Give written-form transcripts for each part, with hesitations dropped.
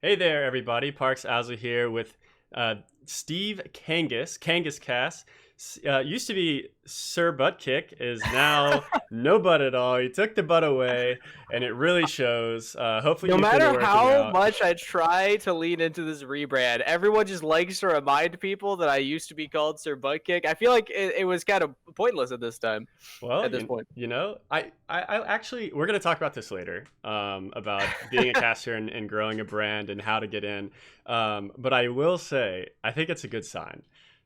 Hey there, everybody. Parks Ousley here with Steve Kangas. Kangas Cass used to be Sir Butt Kick, is now no butt at all. He took the butt away, and it really shows. Hopefully, No you've been matter working how out. much I try to lean into this rebrand, everyone just likes to remind people that I used to be called Sir Butt Kick. I feel like it was kind of pointless at this time, Well, at this point. I actually, we're going to talk about this later, about being a caster and growing a brand and how to get in. But I will say, I think it's a good sign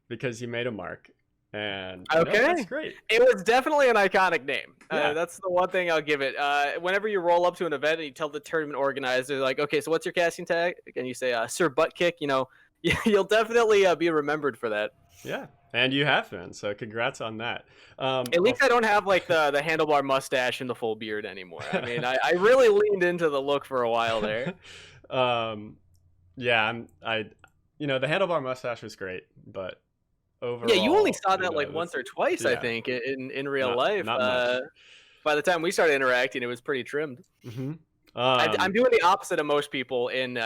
because you made a mark, and that's Okay. great. It was definitely an iconic name. Yeah. That's the one thing I'll give it. Whenever you roll up to an event and you tell the tournament organizer, like, okay, so what's your casting tag? And you say, Sir Butt Kick, you'll definitely be remembered for that. Yeah, and you have been, so congrats on that. At least I don't have like the handlebar mustache and the full beard anymore. I mean, I really leaned into the look for a while there. um, yeah, the handlebar mustache was great, but Yeah, you only overall, saw that like once it's or twice, I yeah, think, in real not life. not much. By the time we started interacting, it was pretty trimmed. hmm I'm doing the opposite of most people in the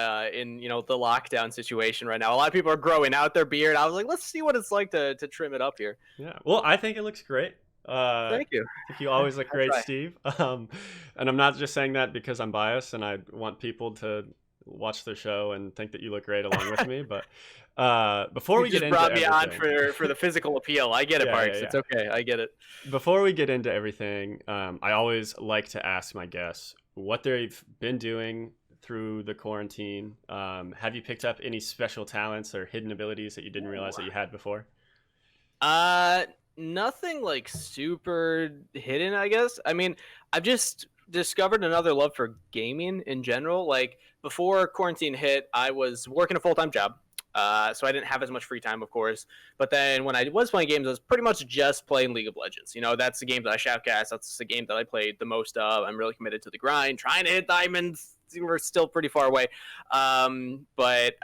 lockdown situation right now. A lot of people are growing out their beard. I was like, let's see what it's like to trim it up here. yeah. Well, I think it looks great. I Thank you. think you always look I'll great, try. Steve. And I'm not just saying that because I'm biased and I want people to watch the show and think that you look great along with me. But before You we get just into brought me on everything, for the physical appeal. I get it, yeah, yeah, Parks. yeah. It's okay. I get it. Before we get into everything, I always like to ask my guests what they've been doing through the quarantine. Have you picked up any special talents or hidden abilities that you didn't realize that you had before? Uh, Nothing like super hidden, I guess. I mean, I've just discovered another love for gaming in general. Like before quarantine hit, I was working a full time job. So I didn't have as much free time, of course. But then when I was playing games, I was pretty much just playing League of Legends. That's the game that I shoutcast. That's the game that I played the most of. I'm really committed to the grind, trying to hit diamonds. We're still pretty far away. But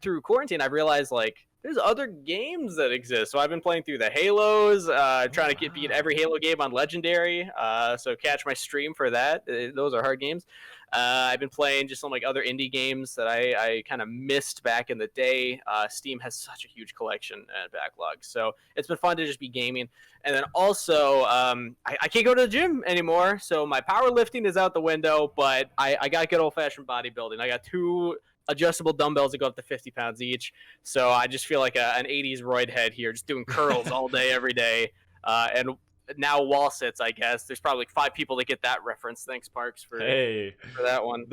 through quarantine, I've realized like there's other games that exist. So I've been playing through the Halos, Oh, trying to beat wow. every Halo game on Legendary. So catch my stream for that. Those are hard games. I've been playing just some like other indie games that I kind of missed back in the day. Steam has such a huge collection and backlog, so it's been fun to just be gaming. And then also, I can't go to the gym anymore, so my powerlifting is out the window. But I got good old fashioned bodybuilding. I got two adjustable dumbbells that go up to 50 pounds each. So I just feel like an 80s roid head here, just doing curls all day, every day. And now wall sits, I guess. There's probably like 5 people that get that reference. Thanks, Parks, Hey, for that one.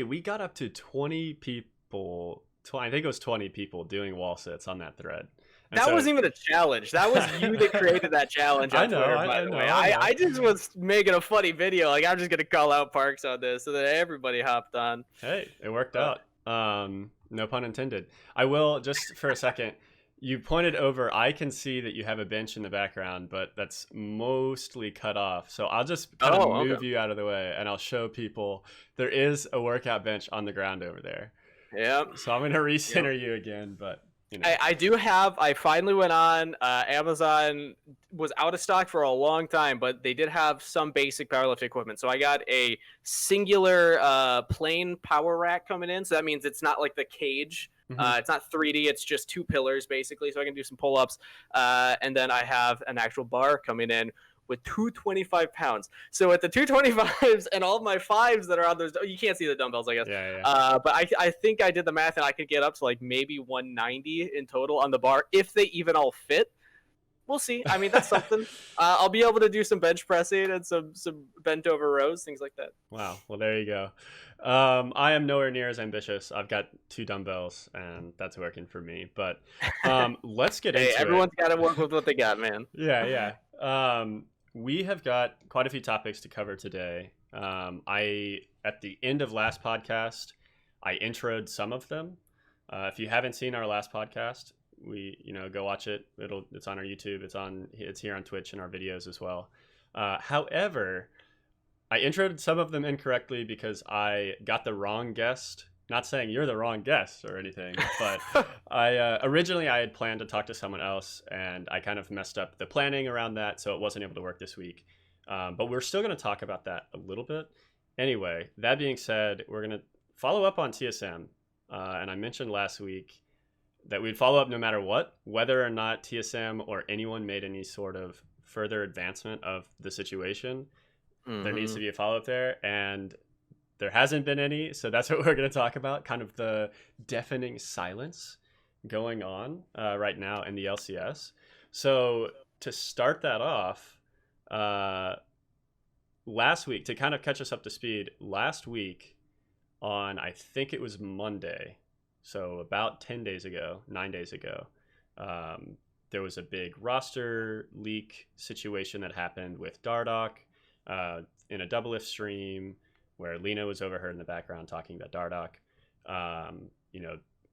we got up to 20 people. I think it was 20 people doing wall sits on that thread. And That so wasn't even a challenge. That was you that created that challenge I on know, Twitter, by the way. I know. I just was making a funny video. Like, I'm just going to call out Parks on this. So that everybody hopped on. Hey, it worked Uh, out. No pun intended. I will just for a second. You pointed over. I can see that you have a bench in the background, but that's mostly cut off. So I'll just kind of oh, okay. move you out of the way, and I'll show people there is a workout bench on the ground over there. Yep. So I'm gonna Yep. recenter you again, but you know. I do have. I finally went on. Amazon was out of stock for a long time, but they did have some basic powerlifting equipment. So I got a singular plain power rack coming in. So that means it's not like the cage. Mhm. It's not 3D. It's just two pillars basically. So I can do some pull ups. And then I have an actual bar coming in with 225 pounds. So with the 225s and all of my fives that are on those, you can't see the dumbbells, I guess. Yeah, yeah. But I think I did the math and I could get up to like maybe 190 in total on the bar if they even all fit. We'll see. I mean, that's something. I'll be able to do some bench pressing and some bent over rows, things like that. Wow. Well, there you go. I am nowhere near as ambitious. I've got 2 dumbbells, and that's working for me. But let's get Hey, into it. everyone's got to work with what they got, man. Yeah, yeah. We have got quite a few topics to cover today. I at the end of last podcast, I introed some of them. If you haven't seen our last podcast, go watch it. It's on our YouTube. It's here on Twitch and our videos as well. However, I introed some of them incorrectly because I got the wrong guest. Not saying you're the wrong guest or anything, but I originally I had planned to talk to someone else, and I kind of messed up the planning around that, so it wasn't able to work this week. But we're still going to talk about that a little bit. Anyway, that being said, we're going to follow up on TSM. And I mentioned last week that we'd follow up no matter what, whether or not TSM or anyone made any sort of further advancement of the situation. There needs to be a follow up there. And there hasn't been any. So that's what we're going to talk about. Kind of the deafening silence going on right now in the LCS. So to start that off, last week, to kind of catch us up to speed, last week on, I think it was Monday, so about 9 days ago, there was a big roster leak situation that happened with Dardoch in a double-lift stream where Lena was overheard in the background talking about Dardoch.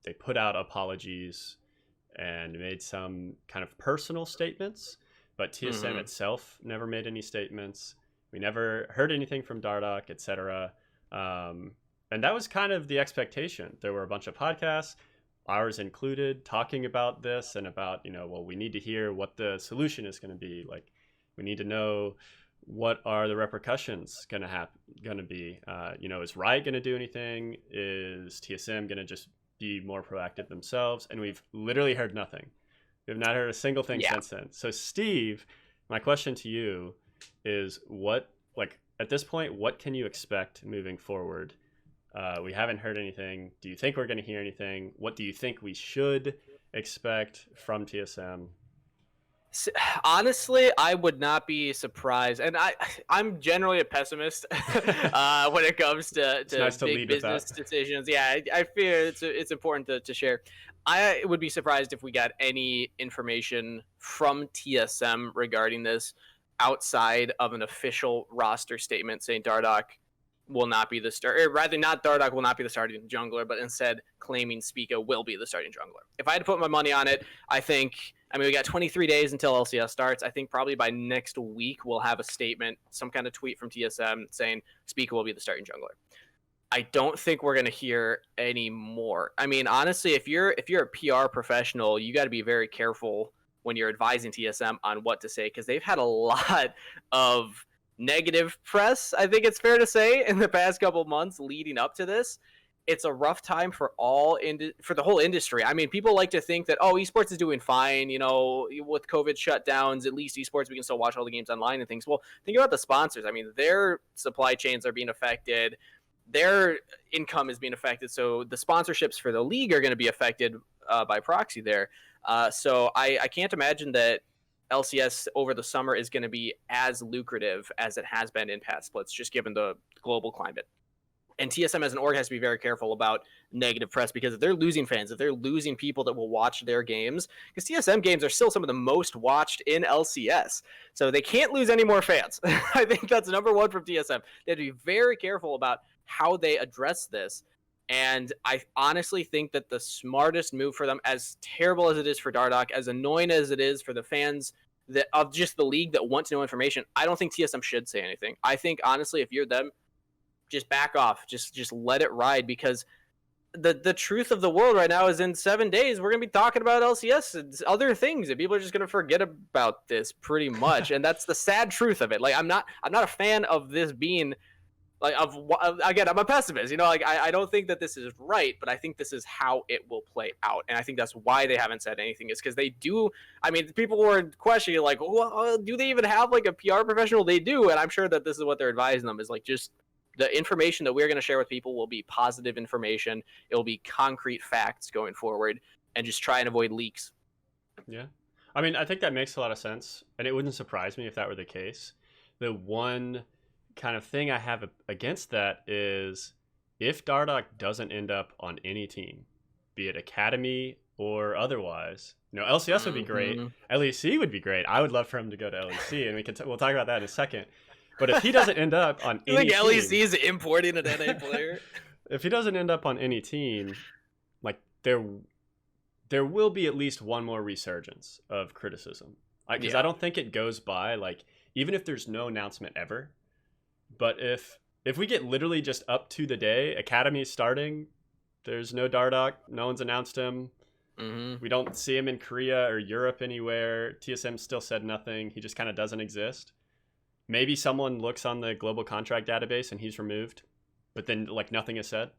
They put out apologies and made some kind of personal statements, but TSM itself never made any statements. We never heard anything from Dardoch, etc. And that was kind of the expectation. There were a bunch of podcasts, ours included, talking about this and about, we need to hear what the solution is going to be. Like, we need to know what are the repercussions going to be. Is Riot going to do anything? Is TSM going to just be more proactive themselves? And we've literally heard nothing. We have not heard a single thing since then. So, Steve, my question to you is at this point, what can you expect moving forward? We haven't heard anything. Do you think we're going to hear anything? What do you think we should expect from TSM? Honestly, I would not be surprised, and I'm generally a pessimist when it comes to nice big business decisions. Yeah, I fear it's important to share. I would be surprised if we got any information from TSM regarding this outside of an official roster statement saying Dardoch will not be the starter, or rather not Dardoch will not be the starting jungler, but instead claiming Spica will be the starting jungler. If I had to put my money on it, we got 23 days until LCS starts. I think probably by next week we'll have a statement, some kind of tweet from TSM saying Spica will be the starting jungler. I don't think we're going to hear any more. I mean, honestly, if you're a PR professional, you got to be very careful when you're advising TSM on what to say, because they've had a lot of negative press, I think it's fair to say, in the past couple months leading up to this. It's a rough time for the whole industry. I mean, people like to think that, esports is doing fine, with COVID shutdowns, at least esports, we can still watch all the games online and things. Well, think about the sponsors. I mean, their supply chains are being affected. Their income is being affected. So the sponsorships for the league are going to be affected by proxy there. So I can't imagine that LCS over the summer is going to be as lucrative as it has been in past splits, just given the global climate. And TSM as an org has to be very careful about negative press, because if they're losing fans, if they're losing people that will watch their games, because TSM games are still some of the most watched in LCS. So they can't lose any more fans. I think that's number one from TSM. They have to be very careful about how they address this. And I honestly think that the smartest move for them, as terrible as it is for Dardoch, as annoying as it is for the fans of just the league that want to know information, I don't think TSM should say anything. I think, honestly, if you're them, just back off. Just let it ride, because the truth of the world right now is in 7 days, we're going to be talking about LCS and other things, and people are just going to forget about this pretty much. And that's the sad truth of it. Like, I'm not a fan of this being... again, I'm a pessimist, I don't think that this is right, but I think this is how it will play out. And I think that's why they haven't said anything, is because they do. I mean, people were questioning, like, well, do they even have like a PR professional? They do. And I'm sure that this is what they're advising them, is like, just the information that we're going to share with people will be positive information. It will be concrete facts going forward, and just try and avoid leaks. Yeah. I mean, I think that makes a lot of sense, and it wouldn't surprise me if that were the case. The one kind of thing I have against that is, if Dardoch doesn't end up on any team, be it Academy or otherwise, LCS would be great. LEC would be great. I would love for him to go to LEC, and we'll talk about that in a second. But if he doesn't end up on any team, LEC is importing an NA player. If he doesn't end up on any team, like, there will be at least one more resurgence of criticism. Because I don't think it goes by, like, even if there's no announcement ever. But if we get literally just up to the day, Academy is starting, there's no Dardoch, no one's announced him. We don't see him in Korea or Europe anywhere. TSM still said nothing. He just kind of doesn't exist. Maybe someone looks on the global contract database and he's removed, but then, like, nothing is said.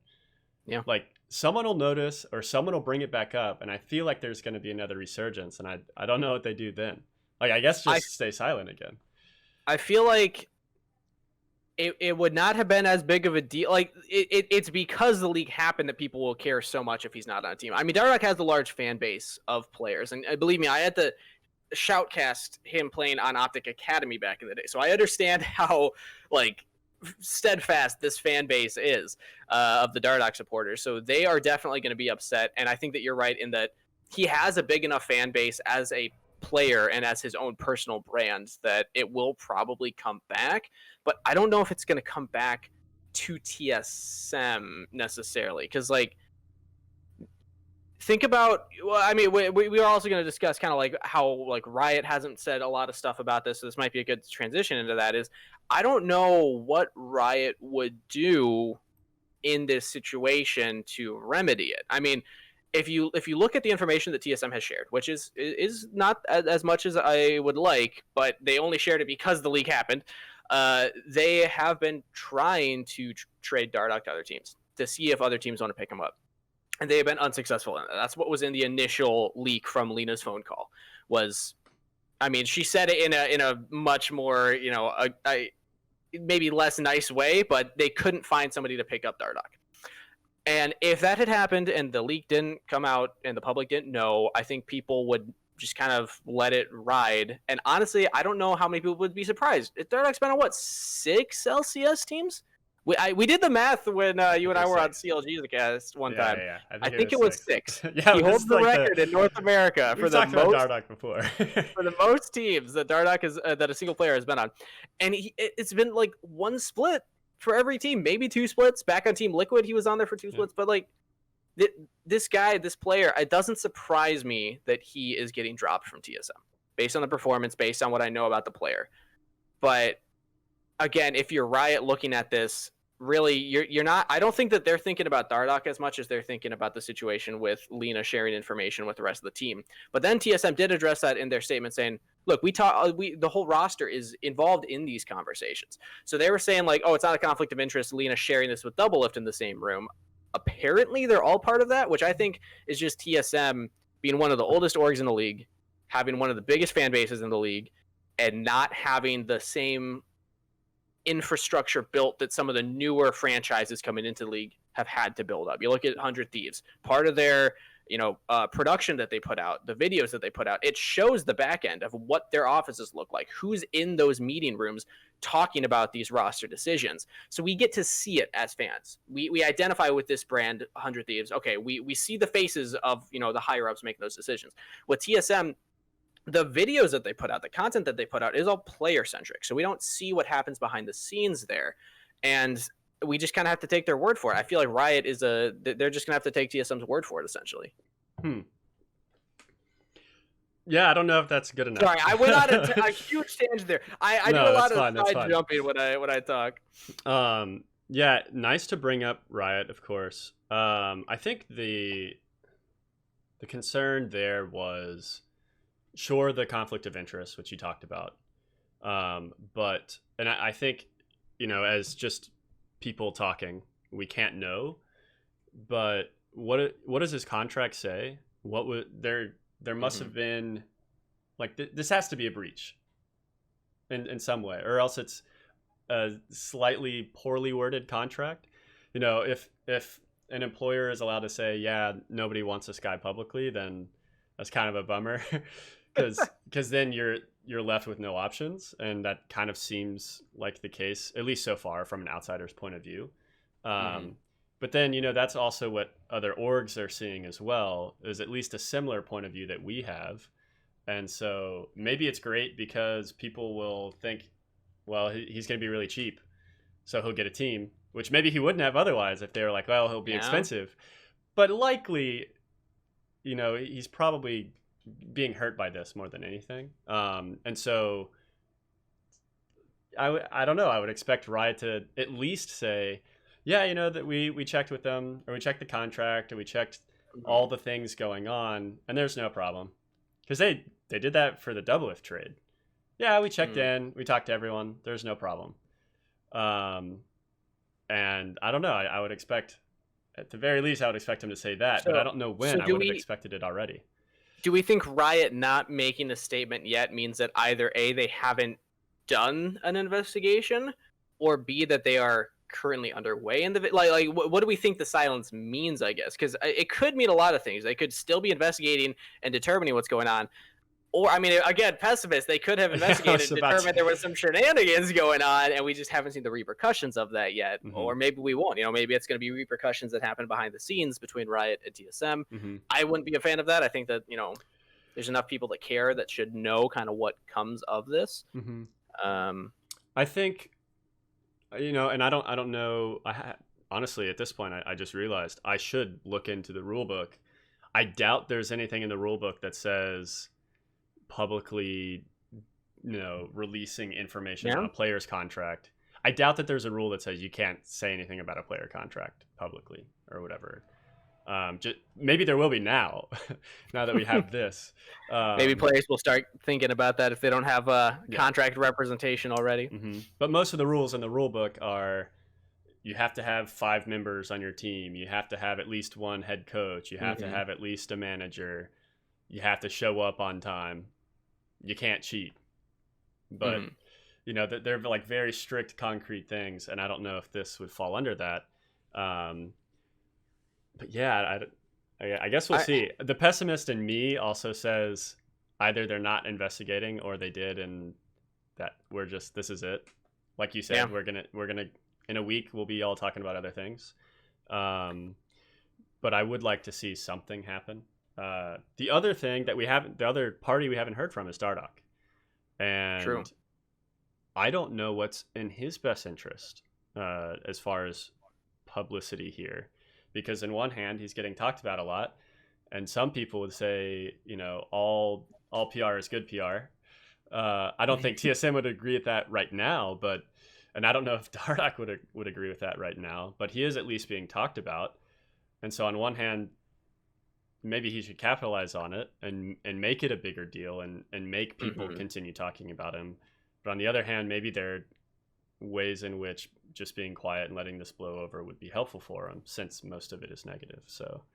like someone will notice or someone will bring it back up, and I feel like there's going to be another resurgence, and I don't know what they do then. Like, I guess just stay silent again. I feel like it would not have been as big of a deal. Like, it's because the league happened that people will care so much if he's not on a team. I mean, Dardoch has a large fan base of players, and believe me, I had to shoutcast him playing on Optic Academy back in the day, so I understand how like steadfast this fan base is of the Dardoch supporters. So they are definitely going to be upset, and I think that you're right in that he has a big enough fan base as a player and as his own personal brand that it will probably come back, but I don't know if it's going to come back to TSM necessarily, because like think about, well, I mean, we are also going to discuss kind of like how like Riot hasn't said a lot of stuff about this, so this might be a good transition into that. Is I don't know what Riot would do in this situation to remedy it. I mean, if you look at the information that TSM has shared, which is not as much as I would like, but they only shared it because the leak happened. They have been trying to trade Dardoch to other teams to see if other teams want to pick him up, and they have been unsuccessful. And that's what was in the initial leak from Lena's phone call. Was, I mean, she said it in a much more, you know, a maybe less nice way, but they couldn't find somebody to pick up Dardoch. And if that had happened and the leak didn't come out and the public didn't know, I think people would just kind of let it ride. And honestly, I don't know how many people would be surprised. Dardoch's been on, what, 6 LCS teams? We did the math when you and I were on CLG's cast one time. Yeah. I think it was 6. Yeah, he holds the record in North America for the most Dardoch before. for the most teams that Dardoch is that a single player has been on, and it's been like 1 split for every team, maybe 2 splits. Back on Team Liquid, he was on there for 2 splits, but like this guy, this player, it doesn't surprise me that he is getting dropped from TSM based on the performance, based on what I know about the player. But again, if you're Riot looking at this, really, you're not. I don't think that they're thinking about Dardoch as much as they're thinking about the situation with Lena sharing information with the rest of the team. But then TSM did address that in their statement, saying, "Look, the whole roster is involved in these conversations." So they were saying like, "Oh, it's not a conflict of interest. Lena sharing this with Doublelift in the same room." Apparently, they're all part of that, which I think is just TSM being one of the oldest orgs in the league, having one of the biggest fan bases in the league, and not having the same infrastructure built that some of the newer franchises coming into the league have had to build up. You look at 100 Thieves, part of their production that they put out, the videos that they put out, it shows the back end of what their offices look like, who's in those meeting rooms talking about these roster decisions. So we get to see it as fans. We identify with this brand, 100 Thieves. Okay, we see the faces of the higher ups making those decisions. With TSM, the videos that they put out, the content that they put out is all player centric. So we don't see what happens behind the scenes there. And we just kind of have to take their word for it. I feel like Riot they're just going to have to take TSM's word for it, essentially. Yeah, I don't know if that's good enough. Sorry, I went on a huge tangent there. I do a lot of side jumping when I talk. Yeah, nice to bring up Riot, of course. I think the concern there was, sure, the conflict of interest, which you talked about. But I think, as just people talking, we can't know. But what does his contract say? What would there must have been, like, this has to be a breach in some way, or else it's a slightly poorly worded contract. If an employer is allowed to say, yeah, nobody wants this guy publicly, then that's kind of a bummer. Because then you're left with no options, and that kind of seems like the case, at least so far, from an outsider's point of view. But then that's also what other orgs are seeing as well, is at least a similar point of view that we have. And so maybe it's great because people will think, well, he's going to be really cheap, so he'll get a team, which maybe he wouldn't have otherwise if they were like, well, he'll be expensive. But likely, he's probably being hurt by this more than anything. And so I don't know. I would expect Riot to at least say, yeah, that we checked with them, or we checked the contract, or we checked all the things going on, and there's no problem. Because they did that for the Doublelift trade. Yeah, we checked in, we talked to everyone, there's no problem. And I don't know, I would expect at the very least, I would expect him to say that, but I don't know when. I would have expected it already. Do we think Riot not making a statement yet means that either A, they haven't done an investigation, or B, that they are currently underway in the what do we think the silence means, I guess? Because it could mean a lot of things. They could still be investigating and determining what's going on. Or, I mean, again, pessimist, they could have investigated and determined there was some shenanigans going on, and we just haven't seen the repercussions of that yet. Mm-hmm. Or maybe we won't. Maybe it's going to be repercussions that happen behind the scenes between Riot and TSM. Mm-hmm. I wouldn't be a fan of that. I think that, there's enough people that care that should know kind of what comes of this. Mm-hmm. I think, and I don't know. Honestly, at this point, I just realized I should look into the rule book. I doubt there's anything in the rule book that says publicly releasing information on a player's contract. I doubt that there's a rule that says you can't say anything about a player contract publicly or whatever. Maybe there will be now that we have this. Maybe players will start thinking about that if they don't have contract representation already. Mm-hmm. But most of the rules in the rule book are you have to have 5 members on your team, you have to have at least 1 head coach, you have to have at least a manager, you have to show up on time, you can't cheat. But they're like very strict concrete things, and I don't know if this would fall under that. But yeah, I guess we'll see. The pessimist in me also says either they're not investigating or they did, and that this is it. Like you said, we're gonna in a week we'll be all talking about other things. But I would like to see something happen. The other thing that the other party we haven't heard from is Dardoch. And true. I don't know what's in his best interest as far as publicity here, because in one hand he's getting talked about a lot, and some people would say all PR is good PR. I don't think TSM would agree with that right now, and I don't know if Dardoch would agree with that right now, but he is at least being talked about. And so on one hand, maybe he should capitalize on it and make it a bigger deal and make people continue talking about him. But on the other hand, maybe there are ways in which just being quiet and letting this blow over would be helpful for him, since most of it is negative. So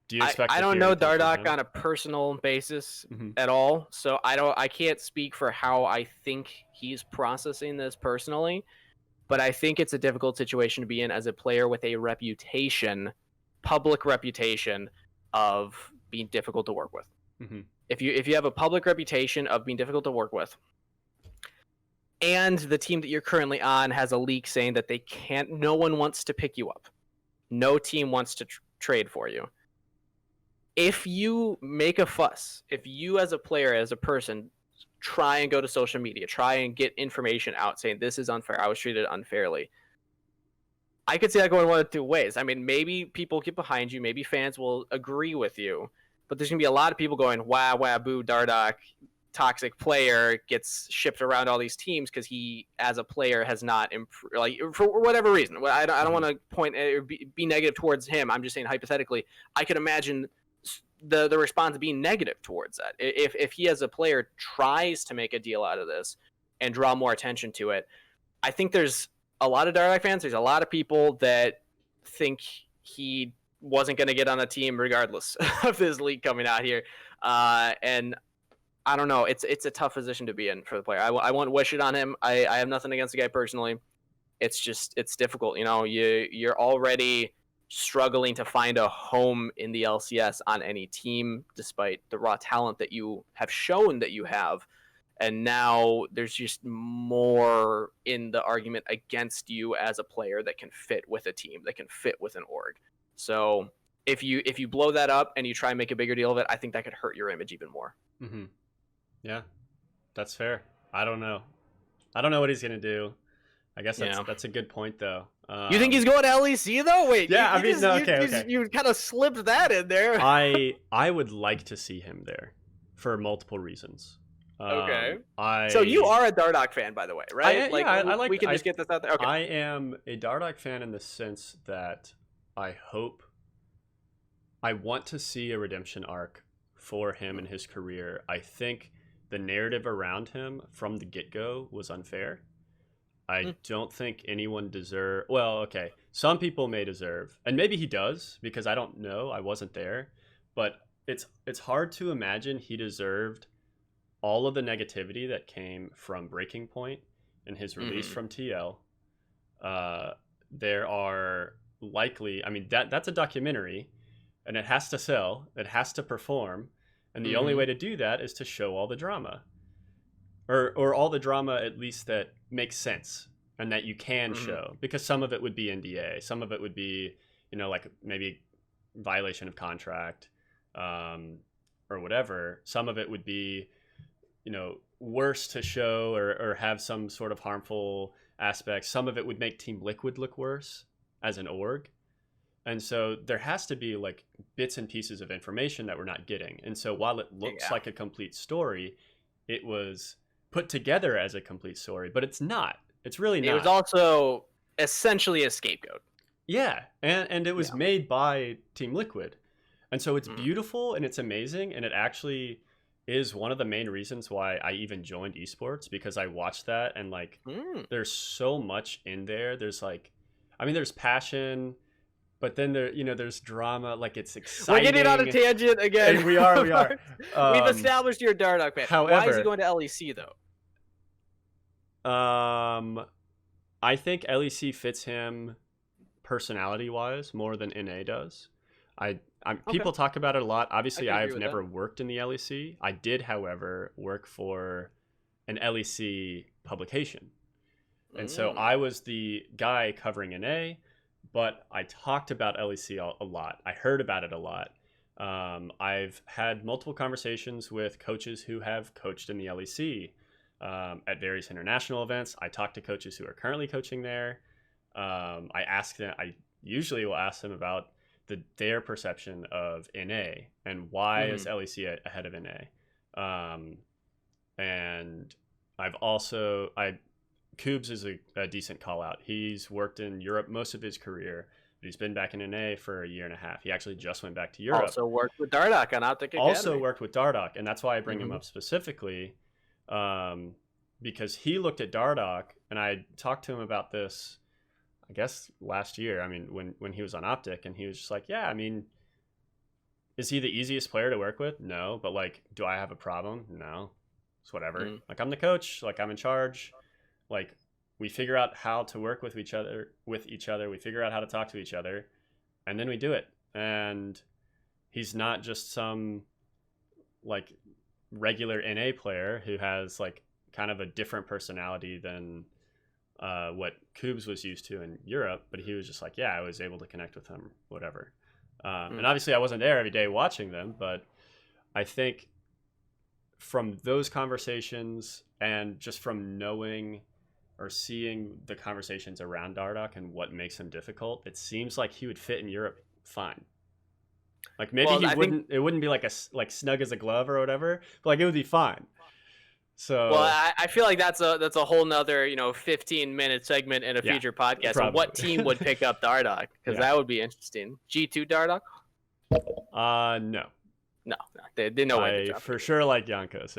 do you expect I don't know Dardoch on a personal basis at all, so I can't speak for how I think he's processing this personally, but I think it's a difficult situation to be in as a player with a reputation, public reputation, of being difficult to work with. If you have a public reputation of being difficult to work with, and the team that you're currently on has a leak saying that no one wants to pick you up, no team wants to trade for you. If you make a fuss, if you as a player, as a person, try and go to social media, try and get information out saying this is unfair, I was treated unfairly, I could see that going one of 2 ways. I mean, maybe people get behind you, maybe fans will agree with you, but there's going to be a lot of people going, wah, boo, Dardoch, toxic player, gets shipped around all these teams because he, as a player, has not improved, for whatever reason. I don't want to point or be negative towards him. I'm just saying hypothetically, I could imagine the response being negative towards that. If he, as a player, tries to make a deal out of this and draw more attention to it, I think there's a lot of Dardoch fans, there's a lot of people that think he wasn't going to get on a team regardless of this league coming out here. And I don't know. It's a tough position to be in for the player. I won't wish it on him. I have nothing against the guy personally. It's difficult. You're already struggling to find a home in the LCS on any team, despite the raw talent that you have shown that you have. And now there's just more in the argument against you as a player that can fit with a team, that can fit with an org. So if you blow that up and you try and make a bigger deal of it, I think that could hurt your image even more. Yeah, that's fair. I don't know what he's gonna do. I guess that's a good point, though. You think he's going to LEC though? Wait, yeah, you kind of slipped that in there. I would like to see him there for multiple reasons. Okay. So you are a Dardoch fan, by the way, right? We can just get this out there. Okay. I am a Dardoch fan in the sense that I want to see a redemption arc for him in his career. I think the narrative around him from the get-go was unfair. I don't think anyone deserve. Well, okay, some people may deserve, and maybe he does because I don't know. I wasn't there, but it's hard to imagine he deserved all of the negativity that came from Breaking Point and his release from TL. There are likely, I mean, that's a documentary, and it has to sell, it has to perform, and the only way to do that is to show all the drama, or all the drama at least that makes sense and that you can show, because some of it would be NDA, some of it would be, like maybe violation of contract, or whatever. Some of it would be, worse to show, or have some sort of harmful aspects. Some of it would make Team Liquid look worse as an org. And so there has to be like bits and pieces of information that we're not getting. And so while it looks like a complete story, it was put together as a complete story, but it's not. It's really not. It was also essentially a scapegoat. Yeah, and it was made by Team Liquid. And so it's beautiful and it's amazing, and it actually is one of the main reasons why I even joined esports, because I watched that, and like there's so much in there. There's like, I mean, there's passion, but then there's drama. Like, it's exciting. We're getting on a tangent again. And we are. We've established you're a Dardoch fan. However, why is he going to LEC though? I think LEC fits him personality wise more than NA does. People talk about it a lot. Obviously, I've never worked in the LEC. I did, however, work for an LEC publication. And so I was the guy covering NA, but I talked about LEC a lot. I heard about it a lot. I've had multiple conversations with coaches who have coached in the LEC at various international events. I talked to coaches who are currently coaching there. I usually will ask them about their perception of NA and why is LEC ahead of NA. And Koobs is a decent call out. He's worked in Europe most of his career, but he's been back in NA for a year and a half. He actually just went back to Europe. Also worked with Dardoch on Optic Academy. And that's why I bring him up specifically, because he looked at Dardoch, and I talked to him about this, I guess last year. I mean, when he was on Optic, and he was just like, yeah, I mean, is he the easiest player to work with? No. But like, do I have a problem? No. It's whatever. Like, I'm the coach, like I'm in charge. Like, we figure out how to work with each other. We figure out how to talk to each other, and then we do it. And he's not just some like regular NA player who has like kind of a different personality than what Koobs was used to in Europe, but he was just like, yeah, I was able to connect with him, whatever. And obviously I wasn't there every day watching them, but I think from those conversations and just from knowing or seeing the conversations around Dardoch and what makes him difficult, it seems like he would fit in Europe fine. Like, maybe it wouldn't be like snug as a glove or whatever, but like it would be fine. So, well, I feel like that's a whole nother 15-minute segment in a future podcast. So what team would pick up Dardoch? Because that would be interesting. G2 Dardoch? No, they know. I for sure like Jankos.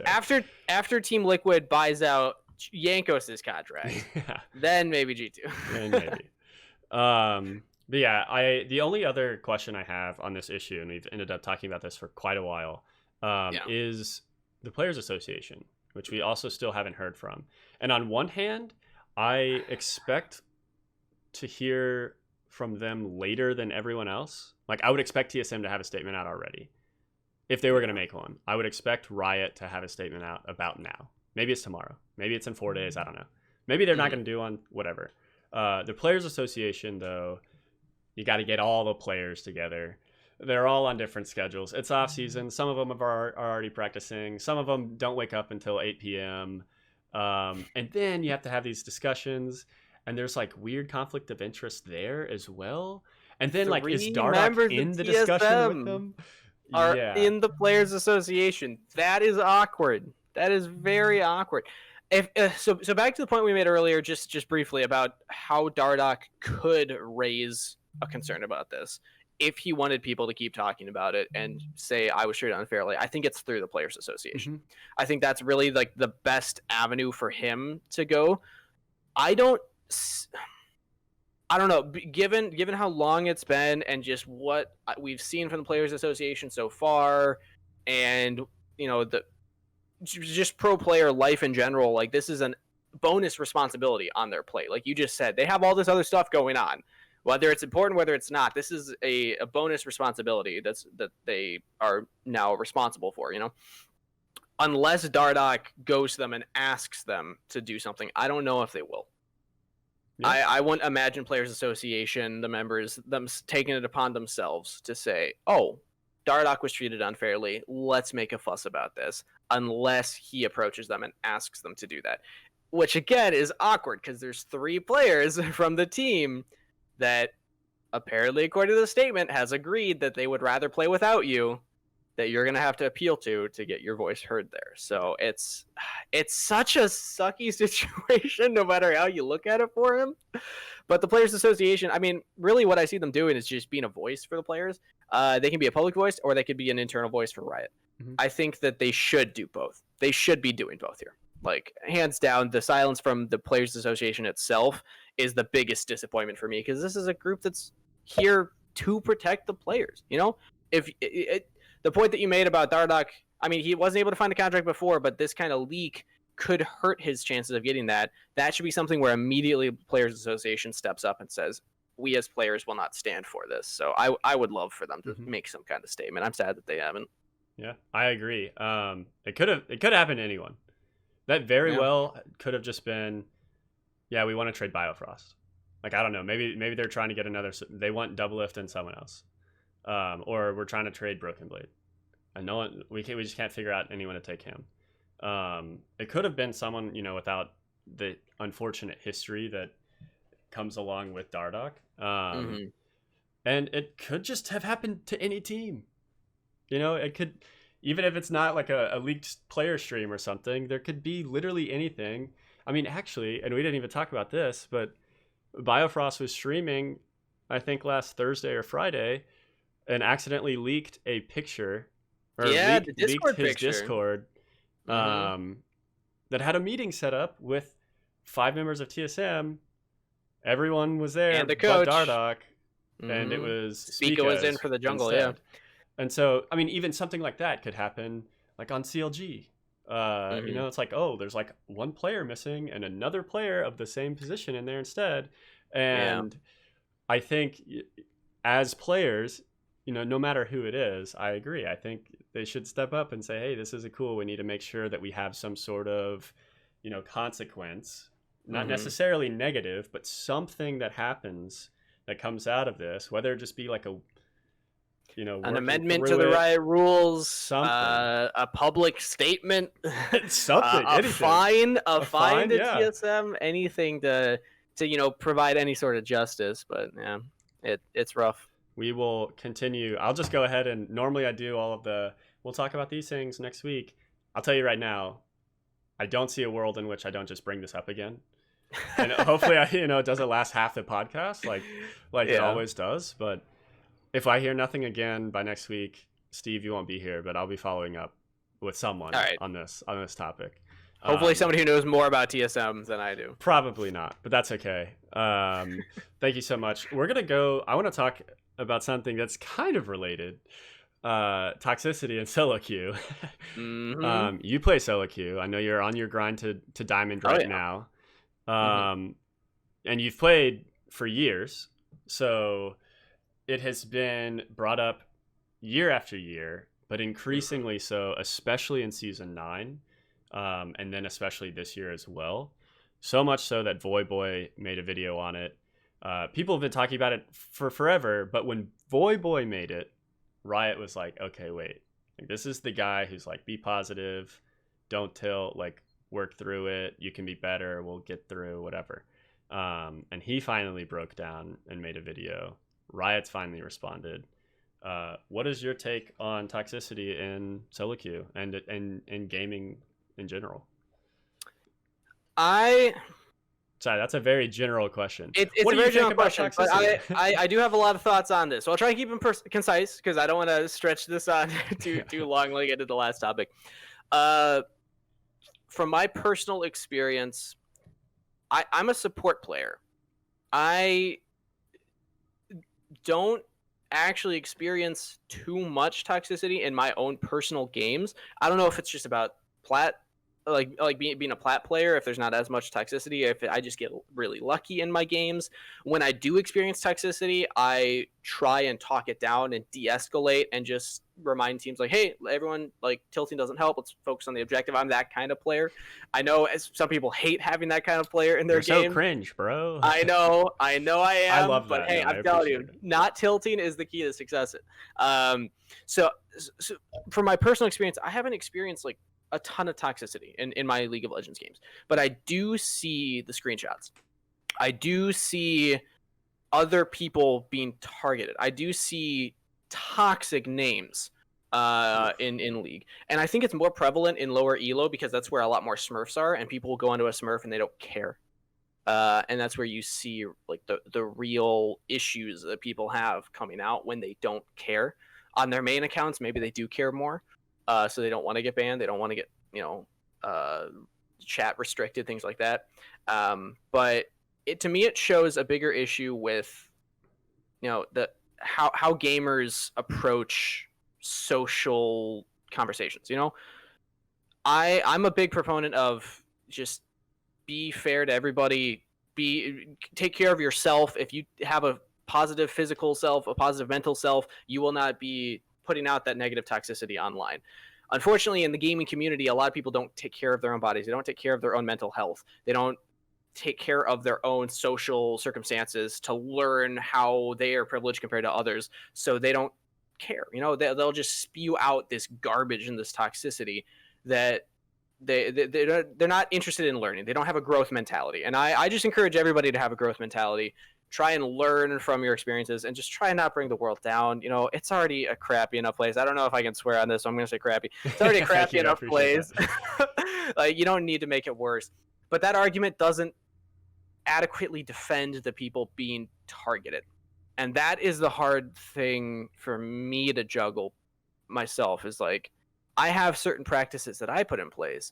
After Team Liquid buys out Jankos' contract, then maybe G2. Then maybe. But yeah, the only other question I have on this issue, and we've ended up talking about this for quite a while, is the Players Association, which we also still haven't heard from. And on one hand, I expect to hear from them later than everyone else. Like, I would expect TSM to have a statement out already. If they were going to make one, I would expect Riot to have a statement out about now. Maybe it's tomorrow. Maybe it's in 4 days. I don't know. Maybe they're not going to do one, whatever. The Players Association, though, you got to get all the players together. They're all on different schedules. It's off season. Some of them are already practicing. Some of them don't wake up until 8 p.m. And then you have to have these discussions, and there's like weird conflict of interest there as well. And then like, is Dardoch in the discussion with them? Are in the Players Association. That is awkward. That is very awkward. So back to the point we made earlier, just briefly about how Dardoch could raise a concern about this. If he wanted people to keep talking about it and say I was treated unfairly, I think it's through the Players Association. I think that's really like the best avenue for him to go. I don't. I don't know. Given how long it's been and just what we've seen from the Players Association so far, and the just pro player life in general, like this is an bonus responsibility on their plate. Like you just said, they have all this other stuff going on. Whether it's important, whether it's not, this is a bonus responsibility that they are now responsible for. Unless Dardoch goes to them and asks them to do something, I don't know if they will. Yeah. I wouldn't imagine Players Association, the members, them taking it upon themselves to say, oh, Dardoch was treated unfairly, let's make a fuss about this, unless he approaches them and asks them to do that. Which, again, is awkward, because there's 3 players from the team that, apparently, according to the statement, has agreed that they would rather play without you, that you're going to have to appeal to get your voice heard there. So it's such a sucky situation no matter how you look at it for him. But the Players Association, I mean, really what I see them doing is just being a voice for the players. They can be a public voice or they could be an internal voice for Riot. Mm-hmm. I think that they should do both. They should be doing both here. Like, hands down, the silence from the Players Association itself is the biggest disappointment for me, because this is a group that's here to protect the players. If the point that you made about Dardoch, I mean, he wasn't able to find a contract before, but this kind of leak could hurt his chances of getting that. That should be something where immediately Players Association steps up and says, we as players will not stand for this. So I would love for them to make some kind of statement. I'm sad that they haven't. Yeah, I agree. It could happen to anyone. That very well could have just been, yeah, we want to trade Biofrost. Like, I don't know. Maybe they're trying to get they want Double Lift and someone else. Or we're trying to trade Broken Blade, and no one, we just can't figure out anyone to take him. It could have been someone, without the unfortunate history that comes along with Dardoch. And it could just have happened to any team. It could, even if it's not like a leaked player stream or something, there could be literally anything. I mean, actually, and we didn't even talk about this, but Biofrost was streaming, I think last Thursday or Friday, and accidentally leaked a picture, or leaked his picture. Discord, that had a meeting set up with 5 members of TSM. Everyone was there, and the coach, but Dardoch, and it was Spica was in for the jungle, instead. Yeah. And so, I mean, even something like that could happen, like on CLG. It's like, oh, there's like one player missing and another player of the same position in there instead. And I think as players, no matter who it is, I agree. I think they should step up and say, hey, this isn't cool. We need to make sure that we have some sort of, consequence, not necessarily negative, but something that happens that comes out of this, whether it just be like an amendment to the Riot rules, a public statement, something, a fine to TSM, anything to provide any sort of justice. But yeah, it's rough. We will continue. I'll just go ahead and normally I do all of we'll talk about these things next week. I'll tell you right now, I don't see a world in which I don't just bring this up again. And hopefully it doesn't last half the podcast like it always does. But if I hear nothing again by next week, Steve, you won't be here, but I'll be following up with someone on this topic. Hopefully somebody who knows more about TSM than I do. Probably not, but that's okay. Thank you so much. I want to talk about something that's kind of related. Toxicity and solo queue. You play solo queue. I know you're on your grind to diamond now. And you've played for years. So it has been brought up year after year, but increasingly so, especially in season 9. And then especially this year as well. So much so that Voyboy made a video on it. People have been talking about it for forever, but when Voyboy made it, Riot was like, okay, wait. This is the guy who's like, be positive, don't tilt, like, work through it. You can be better. We'll get through, whatever. And he finally broke down and made a video. Riot's finally responded. What is your take on toxicity in solo queue and gaming in general? Sorry, that's a very general question. It's a very general question, but I do have a lot of thoughts on this. So I'll try and keep them concise because I don't want to stretch this on too long like I did the last topic. From my personal experience, I'm a support player. I don't actually experience too much toxicity in my own personal games. I don't know if it's just about being a plat player, if there's not as much toxicity, if I just get really lucky in my games. When I do experience toxicity, I try and talk it down and de-escalate and just remind teams like, hey, everyone, like, tilting doesn't help, let's focus on the objective. I'm that kind of player. I know as some people hate having that kind of player in their You're so game. cringe, bro. I know I am. I love But that. hey, No, I I'm telling appreciate you, it. not tilting is the key to success. So from my personal experience, I haven't experienced like a ton of toxicity in my League of Legends games, but I do see the screenshots. I do see other people being targeted. I do see toxic names in League, and I think it's more prevalent in lower elo because that's where a lot more Smurfs are, and people will go onto a Smurf and they don't care. And that's where you see like the real issues that people have coming out when they don't care. On their main accounts, maybe they do care more, so they don't want to get banned. They don't want to get chat restricted, things like that. But to me, it shows a bigger issue with the how gamers approach social conversations. I'm a big proponent of just be fair to everybody. Take care of yourself. If you have a positive physical self, a positive mental self, you will not be putting out that negative toxicity online. Unfortunately, in the gaming community, a lot of people don't take care of their own bodies. They don't take care of their own mental health. They don't take care of their own social circumstances to learn how they are privileged compared to others. So they don't care. They'll just spew out this garbage and this toxicity that they're not interested in learning. They don't have a growth mentality. And I just encourage everybody to have a growth mentality. Try and learn from your experiences and just try and not bring the world down. It's already a crappy enough place. I don't know if I can swear on this, so I'm going to say crappy. It's already a crappy enough place. Like, you don't need to make it worse. But that argument doesn't adequately defend the people being targeted. And that is the hard thing for me to juggle myself, is like, I have certain practices that I put in place,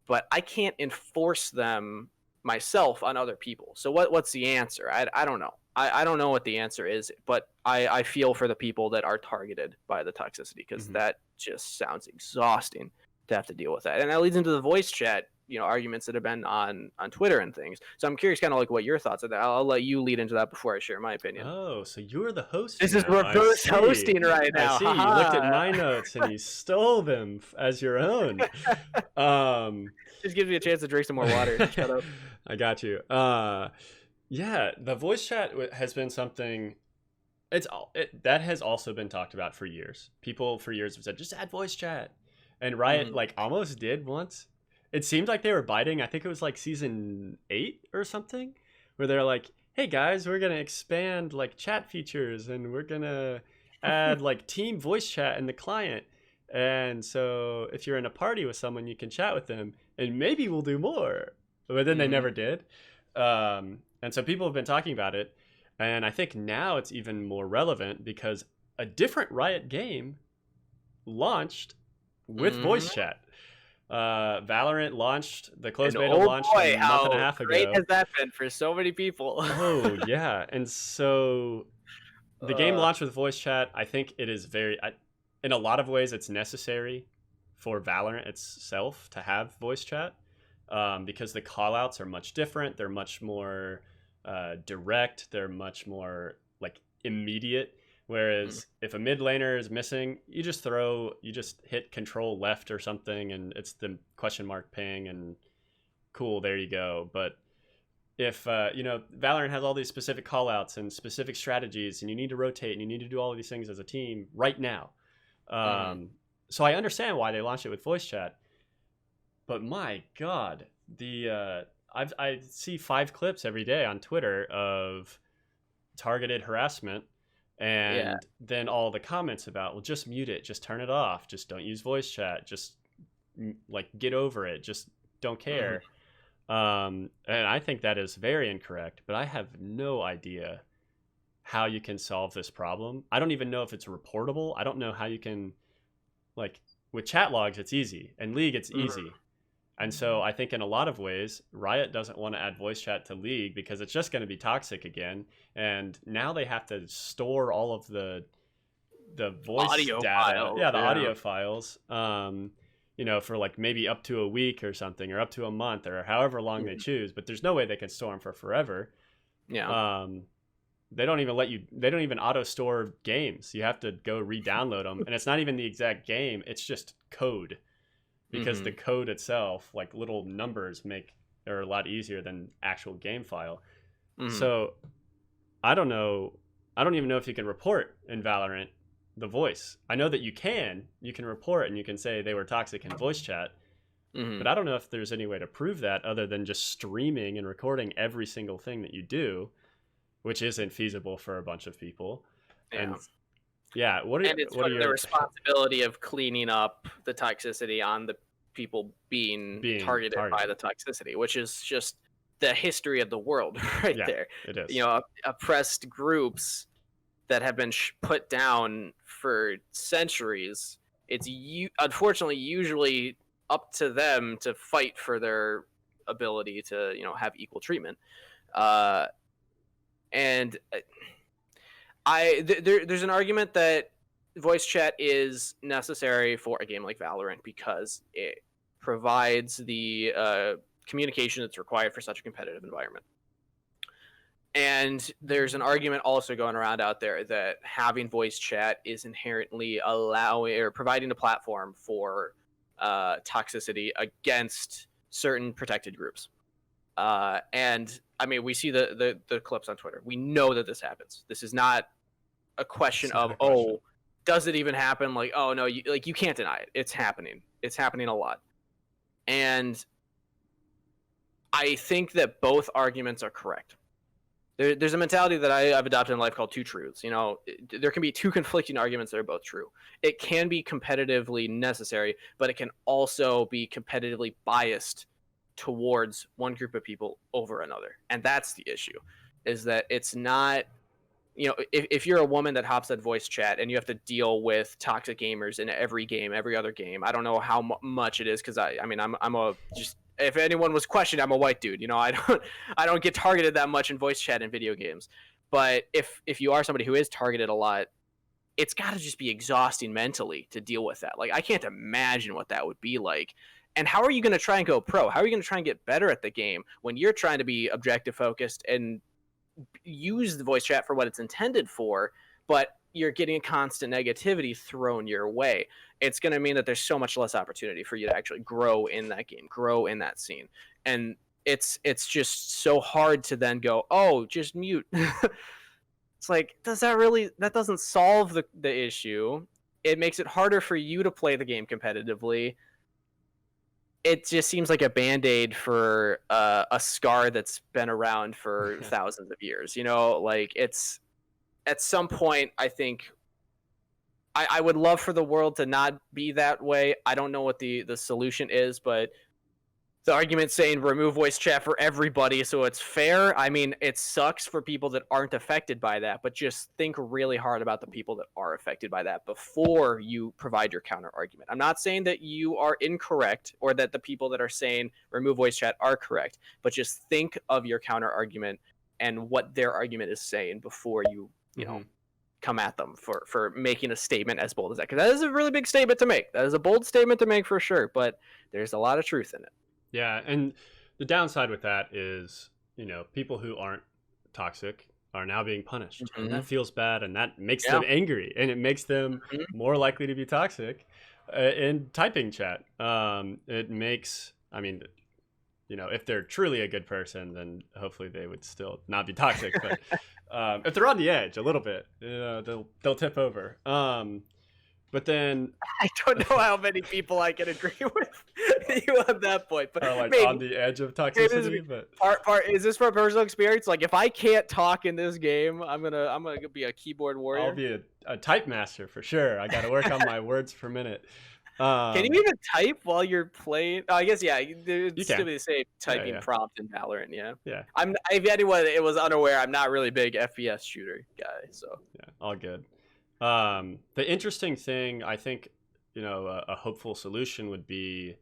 but I can't enforce them myself on other people. So what's the answer? I don't know. I don't know what the answer is, but I feel for the people that are targeted by the toxicity, because that just sounds exhausting to have to deal with that. And that leads into the voice chat, arguments that have been on Twitter and things. So I'm curious kind of like what your thoughts are there. I'll let you lead into that before I share my opinion. Oh, so you're the host. This is reverse hosting right now. I see. You looked at my notes and you stole them as your own. Just gives me a chance to drink some more water. Shut up. I got you. Yeah, the voice chat has been something. That has also been talked about for years. People for years have said, just add voice chat. And Riot like almost did once. It seemed like they were biting. I think it was like season 8 or something, where they're like, hey guys, we're going to expand like chat features and we're going to add like team voice chat in the client. And so if you're in a party with someone, you can chat with them and maybe we'll do more. But then they never did. And so people have been talking about it. And I think now it's even more relevant because a different Riot game launched with voice chat. Valorant launched, the closed beta launched a month and a half ago. How great has that been for so many people? Oh, yeah. And so the game launched with voice chat. I think it is in a lot of ways, it's necessary for Valorant itself to have voice chat because the callouts are much different. They're much more direct. They're much more like immediate. Whereas if a mid laner is missing, you just hit control left or something and it's the question mark ping and cool, there you go. But if, Valorant has all these specific callouts and specific strategies and you need to rotate and you need to do all of these things as a team right now. So I understand why they launched it with voice chat. But my God, I see 5 clips every day on Twitter of targeted harassment. And then all the comments about, well, just mute it, just turn it off, just don't use voice chat, just like get over it, just don't care. And I think that is very incorrect, but I have no idea how you can solve this problem. I don't even know if it's reportable. I don't know how you can, like, with chat logs, it's easy, and League, it's easy. And so I think in a lot of ways, Riot doesn't want to add voice chat to League because it's just going to be toxic again. And now they have to store all of the voice Audio data, files, the yeah. audio files, for like maybe up to a week or something, or up to a month, or however long they choose. But there's no way they can store them for forever. Yeah. They don't even auto store games. You have to go re-download them, and it's not even the exact game. It's just code, because the code itself, like little numbers, are a lot easier than actual game file. So I don't know. I don't even know if you can report in Valorant the voice. I know that you can report and you can say they were toxic in voice chat, but I don't know if there's any way to prove that other than just streaming and recording every single thing that you do, which isn't feasible for a bunch of people. Yeah. And what are the responsibility of cleaning up the toxicity on the people being targeted by the toxicity, which is just the history of the world there. It is. Oppressed groups that have been put down for centuries. It's unfortunately usually up to them to fight for their ability to have equal treatment. And there's an argument that voice chat is necessary for a game like Valorant because it provides the communication that's required for such a competitive environment. And there's an argument also going around out there that having voice chat is inherently allowing or providing a platform for toxicity against certain protected groups. And I mean, we see the clips on Twitter. We know that this happens. This is not a question of, does it even happen? Like, oh no, you can't deny it. It's happening. It's happening a lot. And I think that both arguments are correct. There's a mentality that I've adopted in life called two truths. There can be two conflicting arguments that are both true. It can be competitively necessary, but it can also be competitively biased towards one group of people over another. And that's the issue, is that it's not, if you're a woman that hops at voice chat and you have to deal with toxic gamers in every game, every other game, I don't know how much it is, because if anyone was questioning, I'm a white dude. I don't get targeted that much in voice chat in video games. But if you are somebody who is targeted a lot, it's got to just be exhausting mentally to deal with that. Like, I can't imagine what that would be like. And how are you going to try and go pro? How are you going to try and get better at the game when you're trying to be objective focused and use the voice chat for what it's intended for, but you're getting constant negativity thrown your way? It's going to mean that there's so much less opportunity for you to actually grow in that game, grow in that scene. And it's just so hard to then go, oh, just mute. It's like, that doesn't solve the issue. It makes it harder for you to play the game competitively. It just seems like a Band-Aid for a scar that's been around for thousands of years. Like, it's at some point, I think I would love for the world to not be that way. I don't know what the solution is, but the argument saying remove voice chat for everybody so it's fair, I mean, it sucks for people that aren't affected by that, but just think really hard about the people that are affected by that before you provide your counter argument. I'm not saying that you are incorrect or that the people that are saying remove voice chat are correct, but just think of your counter argument and what their argument is saying before you know, come at them for making a statement as bold as that. Because that is a really big statement to make. That is a bold statement to make for sure, but there's a lot of truth in it. Yeah, and the downside with that is, people who aren't toxic are now being punished. And that feels bad, and that makes them angry, and it makes them more likely to be toxic in typing chat. It makes, if they're truly a good person, then hopefully they would still not be toxic. But if they're on the edge a little bit, they'll tip over. But then I don't know how many people I can agree with you on that point, but maybe, on the edge of toxicity. But part is this from personal experience? Like, if I can't talk in this game, I'm gonna be a keyboard warrior. I'll be a type master for sure. I got to work on my words per minute. Can you even type while you're playing? Oh, I guess it's still be the same typing prompt in Valorant. Yeah. If anyone it was unaware, I'm not really a big FPS shooter guy, so yeah, all good. The interesting thing, I think, a hopeful solution would be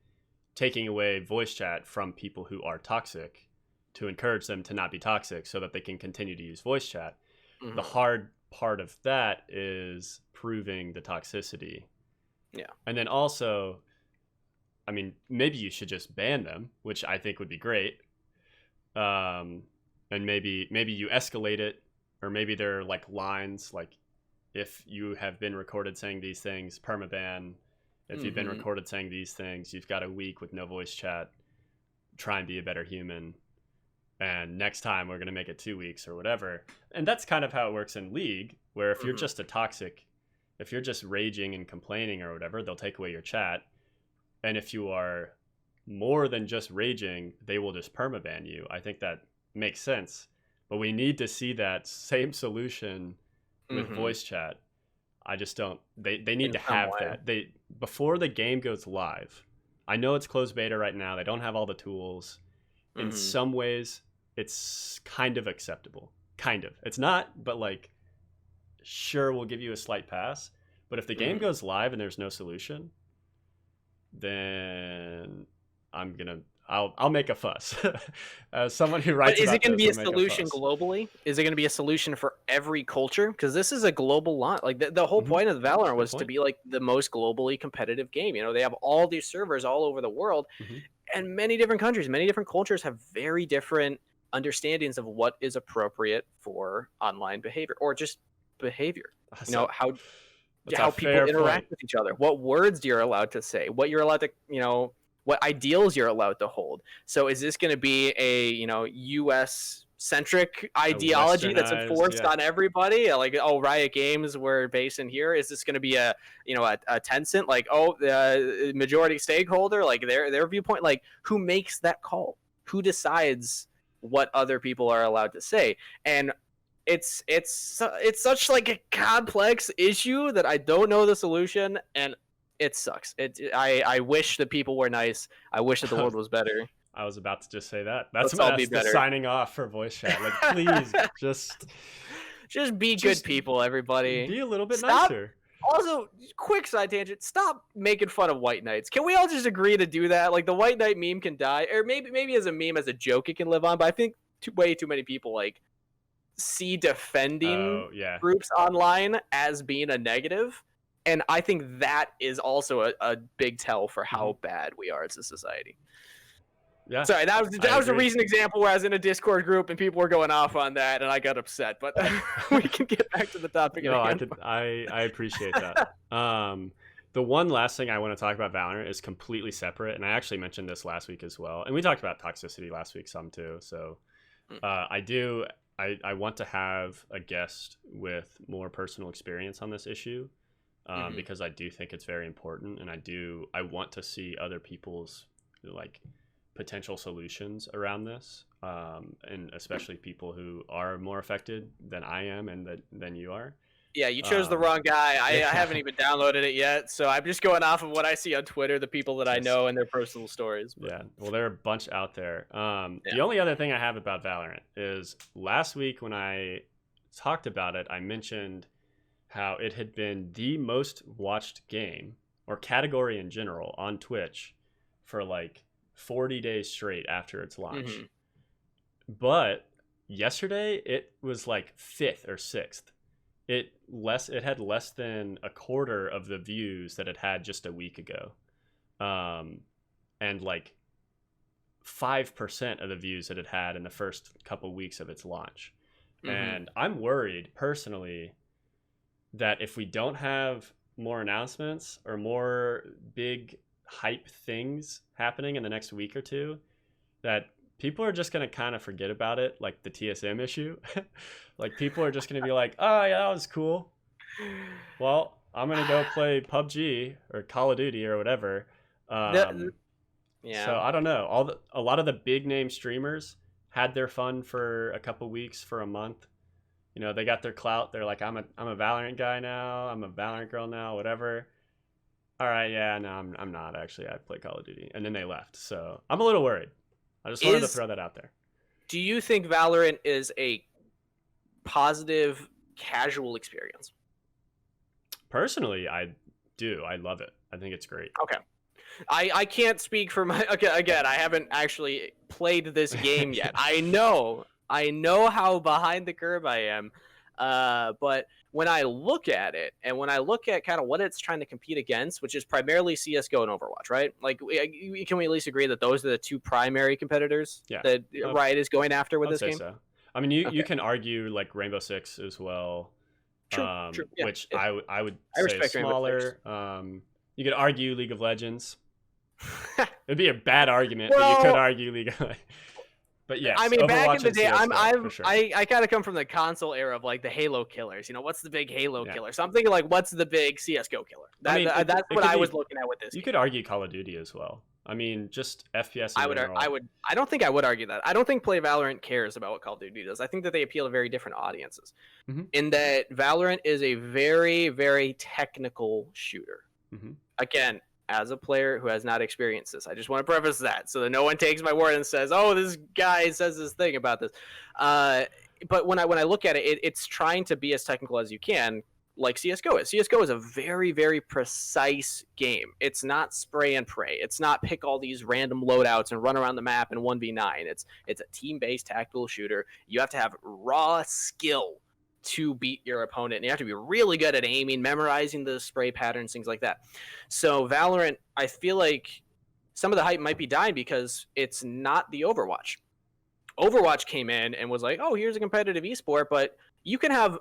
taking away voice chat from people who are toxic to encourage them to not be toxic so that they can continue to use voice chat. Mm-hmm. The hard part of that is proving the toxicity. Yeah. And then also, I mean, maybe you should just ban them, which I think would be great. And maybe you escalate it, or maybe there are like lines, like if you have been recorded saying these things, permaban. If you've been recorded saying these things, you've got a week with no voice chat. Try and be a better human. And next time we're going to make it 2 weeks or whatever. And that's kind of how it works in League, where if you're just if you're just raging and complaining or whatever, they'll take away your chat. And if you are more than just raging, they will just permaban you. I think that makes sense. But we need to see that same solution with voice chat. I just don't. They need to have that. Before the game goes live. I know it's closed beta right now. They don't have all the tools. In some ways, it's kind of acceptable. Kind of. It's not, but like, sure, we'll give you a slight pass. But if the game goes live and there's no solution, then I'll make a fuss. As someone who writes, but is about it going to be this, a solution globally? Is it going to be a solution for every culture? Because this is a global launch. Like the whole point of Valorant was to be like the most globally competitive game. You know, they have all these servers all over the world, and many different countries, many different cultures have very different understandings of what is appropriate for online behavior or just behavior. You know, how people interact with each other, what words you're allowed to say, what you're allowed to, you know, what ideals you're allowed to hold. So is this going to be a, you know, US centric ideology that's enforced on everybody? Like, oh, Riot Games were based in here. Is this going to be a, you know, a Tencent, like, oh, the majority stakeholder, like their viewpoint, like who makes that call? Who decides what other people are allowed to say? And it's such like a complex issue that I don't know the solution, and it sucks. I wish that people were nice. I wish that the world was better. I was about to just say that. That's the signing off for voice chat. Like, please, just be good people, everybody. Be a little bit nicer. Also, quick side tangent. Stop making fun of white knights. Can we all just agree to do that? Like the white knight meme can die, or maybe as a meme, as a joke, it can live on. But I think way too many people like see defending groups online as being a negative. And I think that is also a big tell for how bad we are as a society. Yeah. Sorry, that was a recent example where I was in a Discord group and people were going off on that, and I got upset. But we can get back to the topic. No, I appreciate that. The one last thing I want to talk about Valorant is completely separate, and I actually mentioned this last week as well, and we talked about toxicity last week some too. So I want to have a guest with more personal experience on this issue. Because I do think it's very important, and I want to see other people's like potential solutions around this, and especially people who are more affected than I am and than you are. Yeah, you chose the wrong guy. I haven't even downloaded it yet, so I'm just going off of what I see on Twitter, the people that I know and their personal stories. But. Yeah, well, there are a bunch out there. The only other thing I have about Valorant is last week when I talked about it, I mentioned how it had been the most watched game or category in general on Twitch for like 40 days straight after its launch. But yesterday it was like 5th or 6th. It had less than a quarter of the views that it had just a week ago. And like 5% of the views that it had in the first couple weeks of its launch. And I'm worried personally that if we don't have more announcements or more big hype things happening in the next week or two, that people are just going to kind of forget about it, like the TSM issue. Like people are just going to be like, oh yeah, that was cool. Well, I'm going to go play PUBG or Call of Duty or whatever. So I don't know. A lot of the big name streamers had their fun for a couple weeks, for a month. You know, they got their clout. They're like, I'm a Valorant guy now. I'm a Valorant girl now, whatever. All right, yeah, no, I'm not actually. I play Call of Duty. And then they left. So I'm a little worried. I just wanted to throw that out there. Do you think Valorant is a positive casual experience? Personally, I do. I love it. I think it's great. Okay. I can't speak for my again. I haven't actually played this game yet. I know how behind the curve I am, but when I look at it and when I look at kind of what it's trying to compete against, which is primarily CS:GO and Overwatch, right? Like, can we at least agree that those are the two primary competitors that Riot is going after with this game? So. I mean, you can argue like Rainbow Six as well. True. Yeah, which I would say is smaller. You could argue League of Legends. It'd be a bad argument, but you could argue League of Legends. But yes, I mean, Overwatch back in the day, sure. I kind of come from the console era of like the Halo killers. You know, what's the big Halo killer? So I'm thinking like, what's the big CS:GO killer? That's what I was looking at with this. You could argue Call of Duty as well. I mean, just FPS. I don't think I would argue that. I don't think Play Valorant cares about what Call of Duty does. I think that they appeal to very different audiences. In that Valorant is a very, very technical shooter. Again, as a player who has not experienced this, I just want to preface that so that no one takes my word and says, "Oh, this guy says this thing about this." But when I look at it, it's trying to be as technical as you can, like CS:GO is. CS:GO is a very, very precise game. It's not spray and pray. It's not pick all these random loadouts and run around the map in 1v9. It's a team-based tactical shooter. You have to have raw skill to beat your opponent, and you have to be really good at aiming, memorizing the spray patterns, things like that. So Valorant, I feel like some of the hype might be dying because it's not the Overwatch. Overwatch came in and was like, oh, here's a competitive esport, but you can have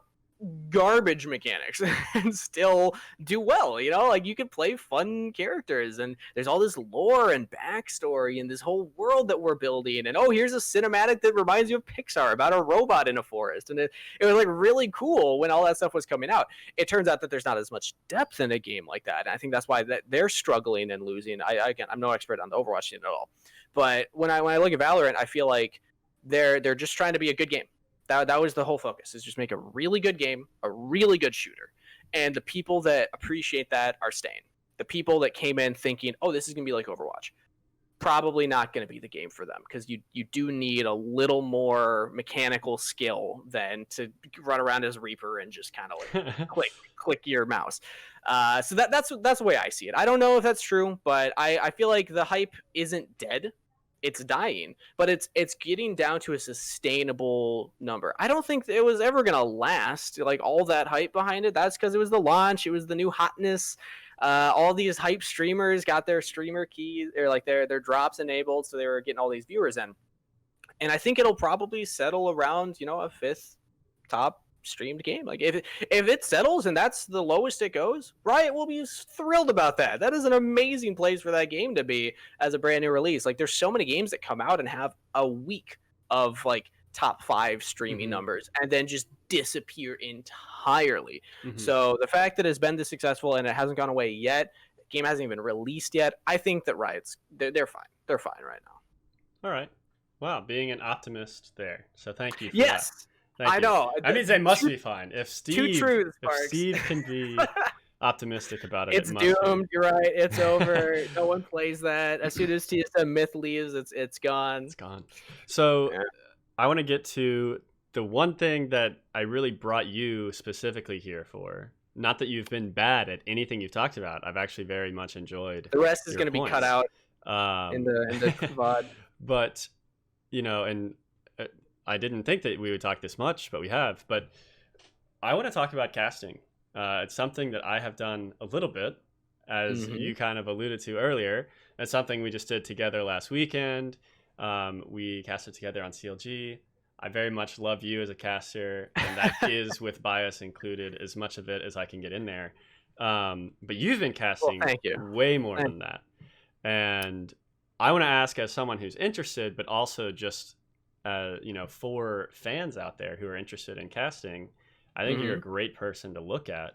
garbage mechanics and still do well, you know, like you can play fun characters and there's all this lore and backstory and this whole world that we're building, and oh, here's a cinematic that reminds you of Pixar about a robot in a forest, and it was like really cool when all that stuff was coming out. It turns out that there's not as much depth in a game like that, and I think that's why they're struggling and losing. Again, I'm no expert on the Overwatch scene at all, but when I look at Valorant, I feel like they're just trying to be a good game. That was the whole focus, is just make a really good game, a really good shooter. And the people that appreciate that are staying. The people that came in thinking, oh, this is going to be like Overwatch, probably not going to be the game for them, because you do need a little more mechanical skill than to run around as Reaper and just kind of like click your mouse. So that's the way I see it. I don't know if that's true, but I feel like the hype isn't dead. It's dying, but it's getting down to a sustainable number. I don't think it was ever gonna last, like all that hype behind it. That's because it was the launch, it was the new hotness. All these hype streamers got their streamer keys or like their drops enabled, so they were getting all these viewers in. And I think it'll probably settle around, you know, a fifth top streamed game. Like if it settles and that's the lowest it goes, Riot will be thrilled about that. That is an amazing place for that game to be as a brand new release. Like there's so many games that come out and have a week of like top 5 streaming numbers and then just disappear entirely. So the fact that it's been this successful and it hasn't gone away yet, the game hasn't even released yet, I think that Riot's they're fine. They're fine right now. All right. Wow, being an optimist there. So thank you for that. I know. That means they must be fine. If Steve can be optimistic about it, it's doomed. You're right. It's over. No one plays that. As soon as TSM myth leaves, it's gone. It's gone. So I want to get to the one thing that I really brought you specifically here for. Not that you've been bad at anything you've talked about. I've actually very much enjoyed. The rest is going to be cut out in the VOD. But you know, and I didn't think that we would talk this much, but we have. But I want to talk about casting. It's something that I have done a little bit, as you kind of alluded to earlier. It's something we just did together last weekend. We casted together on CLG. I very much love you as a caster, and that is with bias included, as much of it as I can get in there. But you've been casting way more than that. And I want to ask, as someone who's interested, but also just you know, for fans out there who are interested in casting, I think you're a great person to look at.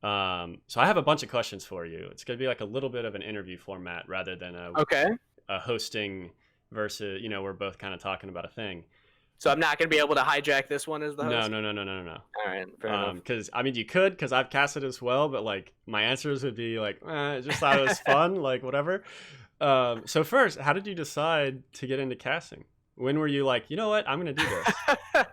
So I have a bunch of questions for you. It's going to be like a little bit of an interview format rather than a hosting versus, you know, we're both kind of talking about a thing. So I'm not going to be able to hijack this one as the host? No. All right, fair enough. Because, I mean, you could, because I've casted as well, but, like, my answers would be, like, just thought it was fun, like, whatever. So first, how did you decide to get into casting? When were you like, you know what, I'm going to do this?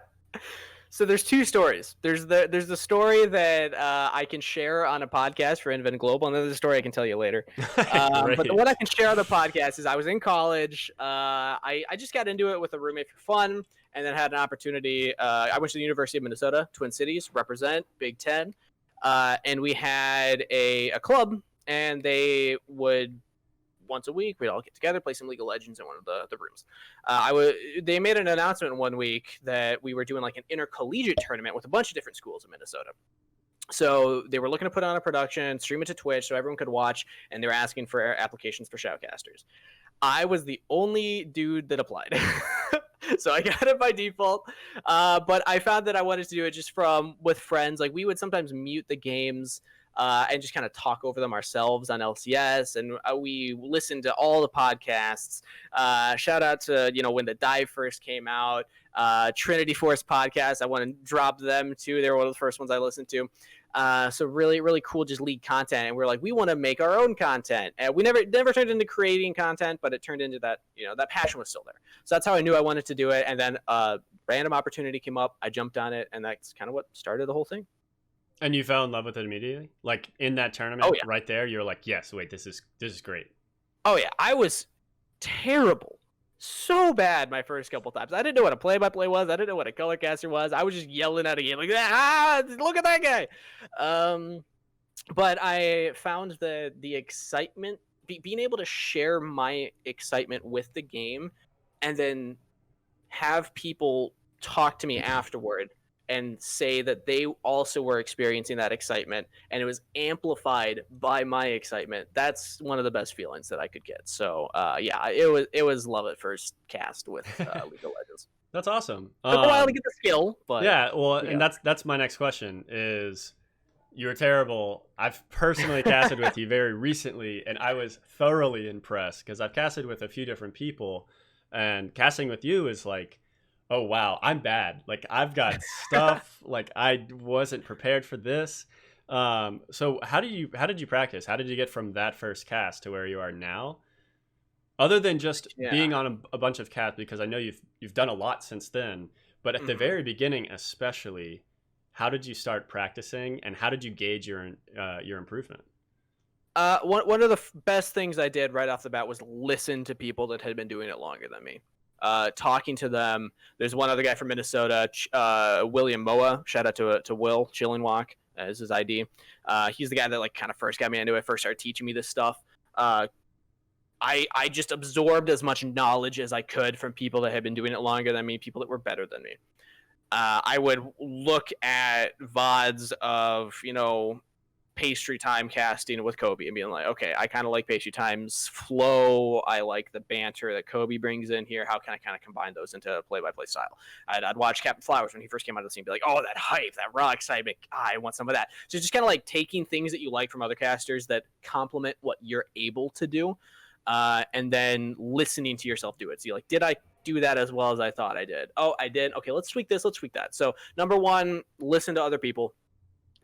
So there's two stories. There's the story that I can share on a podcast for Inven Global, and then there's a story I can tell you later. But the one I can share on the podcast is I was in college. I just got into it with a roommate for fun, and then had an opportunity. I went to the University of Minnesota, Twin Cities, represent Big Ten, and we had a club, and they would once a week we'd all get together, play some League of Legends in one of the rooms. They made an announcement one week that we were doing like an intercollegiate tournament with a bunch of different schools in Minnesota. So they were looking to put on a production, stream it to Twitch so everyone could watch, and they were asking for applications for shoutcasters. I was the only dude that applied. So I got it by default, but I found that I wanted to do it just with friends. Like we would sometimes mute the games and just kind of talk over them ourselves on LCS, and we listened to all the podcasts. Shout out to when the Dive first came out, Trinity Force podcast. I want to drop them too. They were one of the first ones I listened to. So really, really cool, just league content. And we're like, we want to make our own content. And we never turned into creating content, but it turned into that, that passion was still there. So that's how I knew I wanted to do it. And then random opportunity came up. I jumped on it, and that's kind of what started the whole thing. And you fell in love with it immediately? Like in that tournament right there, you're like, yes, wait, this is great. Oh yeah, I was terrible. So bad my first couple times. I didn't know what a play-by-play was. I didn't know what a color caster was. I was just yelling at a game like, look at that guy. But I found the excitement, being able to share my excitement with the game, and then have people talk to me afterward and say that they also were experiencing that excitement, and it was amplified by my excitement. That's one of the best feelings that I could get. So yeah, it was love at first cast with League of Legends. That's awesome. Took a while to get the skill, but yeah, well, and that's my next question is, you were terrible. I've personally casted with you very recently, and I was thoroughly impressed because I've casted with a few different people, and casting with you is like, oh wow, I'm bad. Like I've got stuff. Like I wasn't prepared for this. So how did you practice? How did you get from that first cast to where you are now? Other than just being on a bunch of casts, because I know you've done a lot since then. But at the very beginning, especially, how did you start practicing, and how did you gauge your improvement? One of the best things I did right off the bat was listen to people that had been doing it longer than me. Talking to them. There's one other guy from Minnesota, William Moa. Shout out to Will Chillinwalk as his ID. He's the guy that like kind of first got me into it, first started teaching me this stuff. I just absorbed as much knowledge as I could from people that had been doing it longer than me, people that were better than me. I would look at VODs of, pastry time casting with Kobe and being like, okay, I kind of like pastry time's flow. I like the banter that Kobe brings in here. How can I kind of combine those into a play-by-play style? I'd watch Captain Flowers when he first came out of the scene, be like, oh, that hype, that raw excitement. I want some of that. So just kind of like taking things that you like from other casters that complement what you're able to do, and then listening to yourself do it. So you're like, did I do that as well as I thought I did? Oh, I did. Okay, let's tweak this. Let's tweak that. So number one, listen to other people.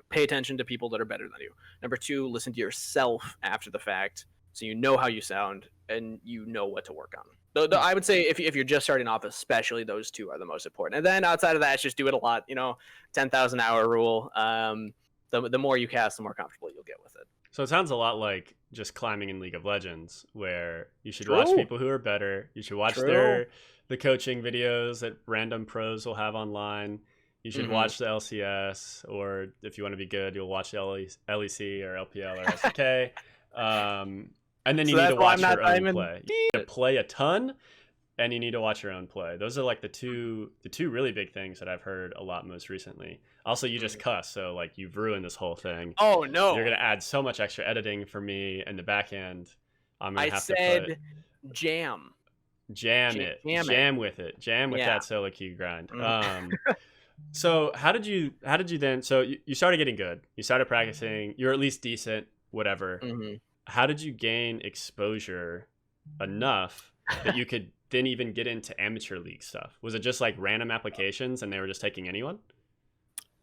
Pay attention to people that are better than you. Number two, listen to yourself after the fact, so you know how you sound and you know what to work on. I would say if you're just starting off, especially those two are the most important. And then outside of that, it's just do it a lot. 10,000 hour rule. The more you cast, the more comfortable you'll get with it. So it sounds a lot like just climbing in League of Legends, where you should watch people who are better. You should watch the coaching videos that random pros will have online. You should watch the LCS, or if you want to be good, you'll watch the LEC or LPL or SK. And then you need to watch your own play. You need to play a ton, and you need to watch your own play. Those are like the two really big things that I've heard a lot most recently. Also, you just cuss, so like you've ruined this whole thing. Oh no! You're gonna add so much extra editing for me in the back end. I'm gonna have to put jam with it. Jam with that solo queue grind. So how did you then, so you started getting good, you started practicing, you're at least decent, whatever. How did you gain exposure enough that you could then even get into amateur league stuff? Was it just like random applications and they were just taking anyone?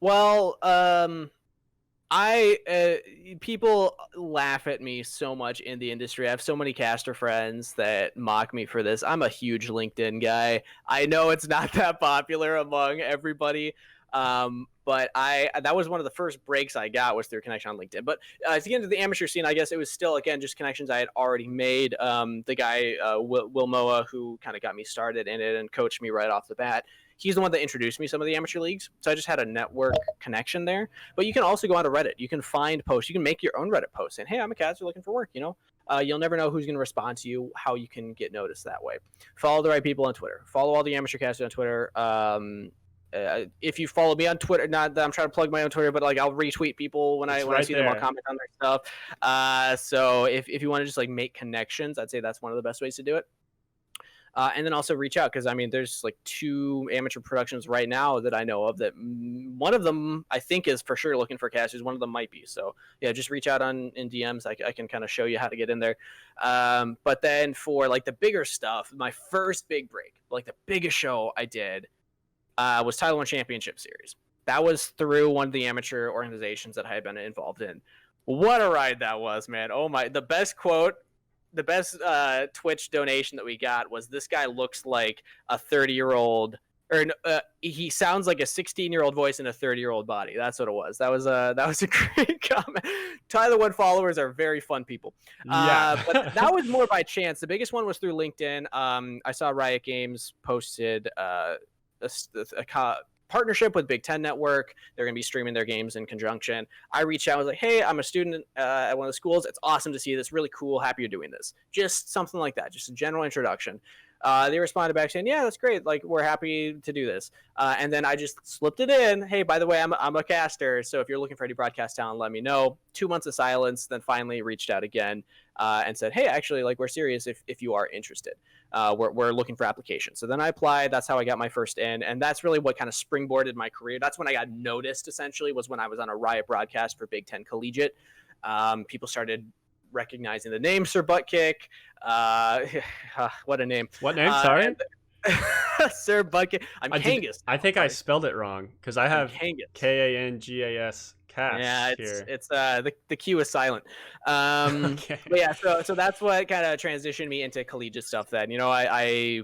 Well, people laugh at me so much in the industry. I have so many caster friends that mock me for this. I'm a huge LinkedIn guy. I know it's not that popular among everybody, But that was one of the first breaks I got was through a connection on LinkedIn. But to get into the amateur scene, I guess it was still, again, just connections I had already made. The guy, Will Moa, who kind of got me started in it and coached me right off the bat, he's the one that introduced me to some of the amateur leagues. So I just had a network connection there. But you can also go onto Reddit. You can find posts. You can make your own Reddit post saying, hey, I'm a caster looking for work, You'll never know who's going to respond to you, how you can get noticed that way. Follow the right people on Twitter. Follow all the amateur casters on Twitter. If you follow me on Twitter, not that I'm trying to plug my own Twitter, but like I'll retweet people when I see them, I'll comment on their stuff. So if you want to just like make connections, I'd say that's one of the best ways to do it. And then also reach out, because I mean, there's like 2 amateur productions right now that I know of that one of them I think is for sure looking for casters. One of them might be. So yeah, just reach out in DMs. I can kind of show you how to get in there. But then for like the bigger stuff, my first big break, like the biggest show I did was Title 1 Championship Series. That was through one of the amateur organizations that I had been involved in. What a ride that was, man. Oh my, the best Twitch donation that we got was, this guy looks like a 30-year-old, or he sounds like a 16-year-old voice in a 30-year-old body. That's what it was. That was a great comment. Tyler 1 followers are very fun people. Yeah. But that was more by chance. The biggest one was through LinkedIn. I saw Riot Games posted a partnership with Big Ten Network. They're going to be streaming their games in conjunction. I reached out. I was like, hey, I'm a student at one of the schools. It's awesome to see this. Really cool. Happy you're doing this. Just something like that. Just a general introduction. They responded back saying, yeah, that's great. Like, we're happy to do this. And then I just slipped it in. Hey, by the way, I'm a caster. So if you're looking for any broadcast talent, let me know. 2 months of silence. Then finally reached out again and said, hey, actually, like, we're serious if you are interested. We're looking for applications. So then I applied. That's how I got my first in. And that's really what kind of springboarded my career. That's when I got noticed, essentially, was when I was on a Riot broadcast for Big Ten Collegiate. People started recognizing the name Sir Buttkick. What a name. What name? Sorry? Sir Buttkick. I'm Kangas. I think I spelled it wrong, because I have Kangas. Yeah, it's the Q is silent. Okay. But yeah, so that's what kind of transitioned me into collegiate stuff. Then I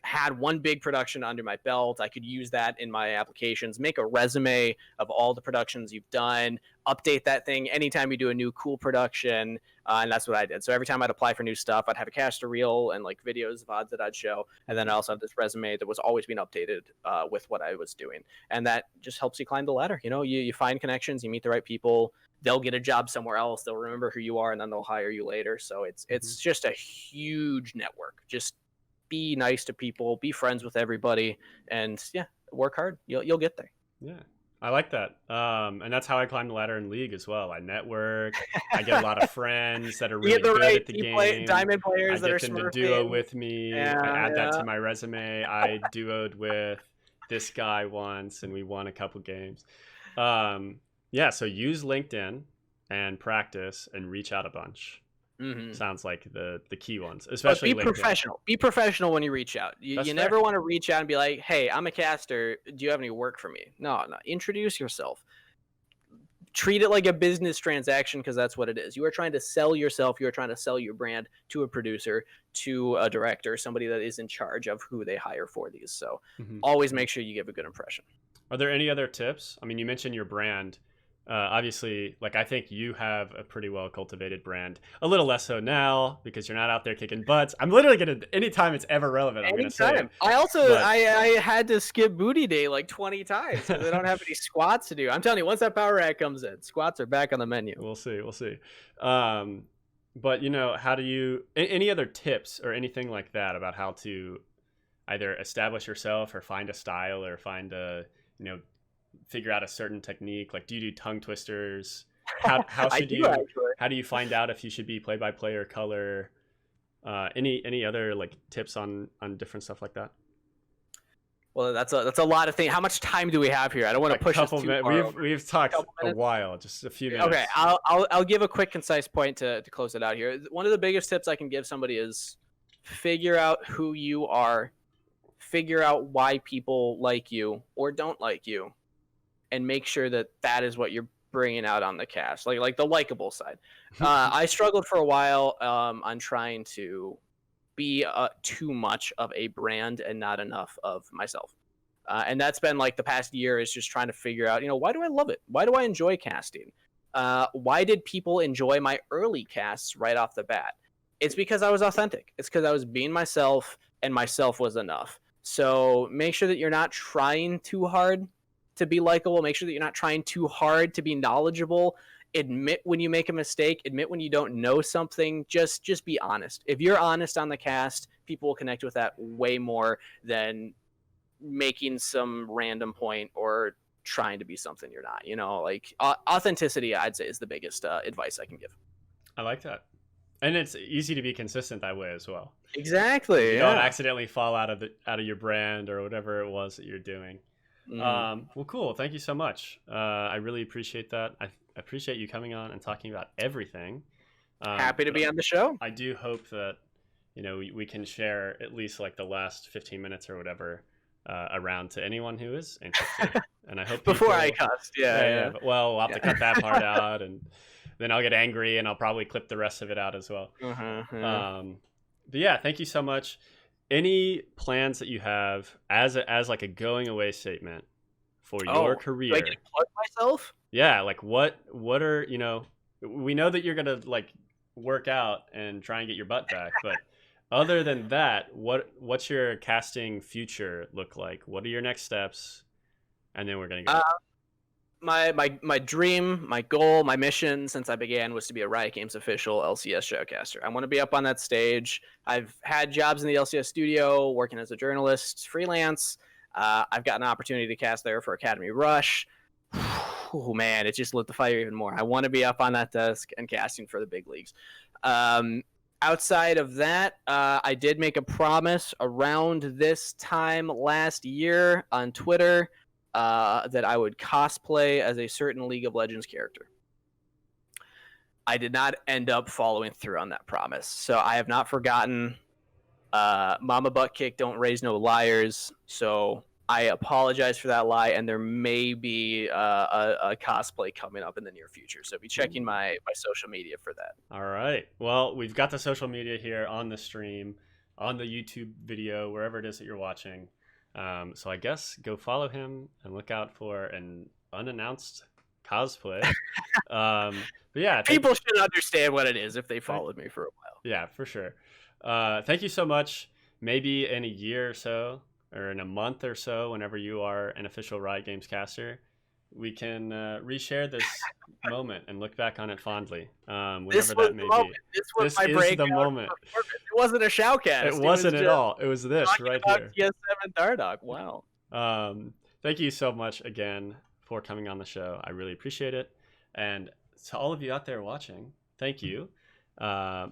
had one big production under my belt. I could use that in my applications, make a resume of all the productions you've done, update that thing anytime you do a new cool production, and that's what I did. So every time I'd apply for new stuff, I'd have a caster reel and like videos of odds that I'd show, and then I also have this resume that was always being updated with what I was doing, and that just helps you climb the ladder. You find connections, you meet the right people, they'll get a job somewhere else, they'll remember who you are, and then they'll hire you later. So it's just a huge network. Just be nice to people, be friends with everybody, and yeah, work hard. You'll get there. Yeah, I like that. And that's how I climb the ladder in League as well. I network. I get a lot of friends that are really good at the game. Diamond players that are smurfing. I get them to duo with me. Yeah, I add that to my resume. I duoed with this guy once, and we won a couple games. Yeah, so use LinkedIn and practice and reach out a bunch. Mm-hmm. Sounds like the key ones, especially but be professional. Be professional when you reach out. You never want to reach out and be like, hey, I'm a caster, do you have any work for me? No, introduce yourself. Treat it like a business transaction, because that's what it is. You are trying to sell yourself. You are trying to sell your brand to a producer, to a director, somebody that is in charge of who they hire for these. So always make sure you give a good impression. Are there any other tips? I mean, you mentioned your brand. Obviously, like, I think you have a pretty well cultivated brand. A little less so now, because you're not out there kicking butts. I'm literally gonna, anytime it's ever relevant, I'm gonna say it. I also I had to skip booty day like 20 times because I don't have any squats to do. I'm telling you, once that power rack comes in, squats are back on the menu. We'll see. But how do you? Any other tips or anything like that about how to either establish yourself or find a style or find a figure out a certain technique? Like, do you do tongue twisters? How should you? How do you find out if you should be play-by-play or color? Any other like tips on different stuff like that? Well, that's a lot of things. How much time do we have here? I don't want to push this too far. We've talked a while, just a few minutes. Okay, I'll give a quick, concise point to close it out here. One of the biggest tips I can give somebody is figure out who you are, figure out why people like you or don't like you, and make sure that is what you're bringing out on the cast, like the likable side. I struggled for a while on trying to be too much of a brand and not enough of myself. And that's been like the past year is just trying to figure out, why do I love it? Why do I enjoy casting? Why did people enjoy my early casts right off the bat? It's because I was authentic. It's because I was being myself, and myself was enough. So make sure that you're not trying too hard to be likable. Make sure that you're not trying too hard to be knowledgeable. Admit when you make a mistake. Admit when you don't know something. Just be honest. If you're honest on the cast, people will connect with that way more than making some random point or trying to be something you're not. Like authenticity, I'd say, is the biggest advice I can give. I like that. And it's easy to be consistent that way as well. Exactly. You don't accidentally fall out of your brand or whatever it was that you're doing. Well, cool. Thank you so much. I really appreciate that. I appreciate you coming on and talking about everything. Happy to be on the show. I do hope that we can share at least like the last 15 minutes or whatever around to anyone who is interested. And I hope before I cussed. Yeah. But, well, we'll have to cut that part out, and then I'll get angry, and I'll probably clip the rest of it out as well. But yeah, thank you so much. Any plans that you have as like a going away statement for your career? Do I get to plug myself? Yeah, like what are we know that you're gonna like work out and try and get your butt back, but other than that, what's your casting future look like? What are your next steps? And then we're gonna go. My dream, my goal, my mission since I began was to be a Riot Games official LCS showcaster. I want to be up on that stage. I've had jobs in the LCS studio, working as a journalist, freelance. I've got an opportunity to cast there for Academy Rush. Oh man, it just lit the fire even more. I want to be up on that desk and casting for the big leagues. Outside of that, I did make a promise around this time last year on Twitter that I would cosplay as a certain League of Legends character. I did not end up following through on that promise, so I have not forgotten. Mama butt kick, don't raise no liars. So I apologize for that lie, and there may be a cosplay coming up in the near future. So be checking my social media for that. All right. Well, we've got the social media here on the stream, on the YouTube video, wherever it is that you're watching. So I guess go follow him and look out for an unannounced cosplay. But yeah, people should understand what it is if they followed me for a while. Yeah, for sure. Thank you so much. Maybe in a year or so, or in a month or so, whenever you are an official Riot Games caster, we can reshare this moment and look back on it fondly. Whenever that may be. This is the moment. It wasn't a shoutcast. It wasn't at all. It was this right here. TSM and Dardock. Wow. Thank you so much again for coming on the show. I really appreciate it. And to all of you out there watching, thank you.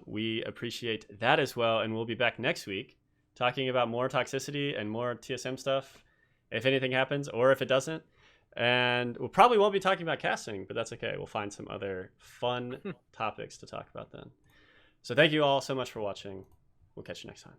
We appreciate that as well. And we'll be back next week talking about more Toxicity and more TSM stuff, if anything happens or if it doesn't. And we'll probably won't be talking about casting, but that's okay. We'll find some other fun topics to talk about then. So thank you all so much for watching. We'll catch you next time.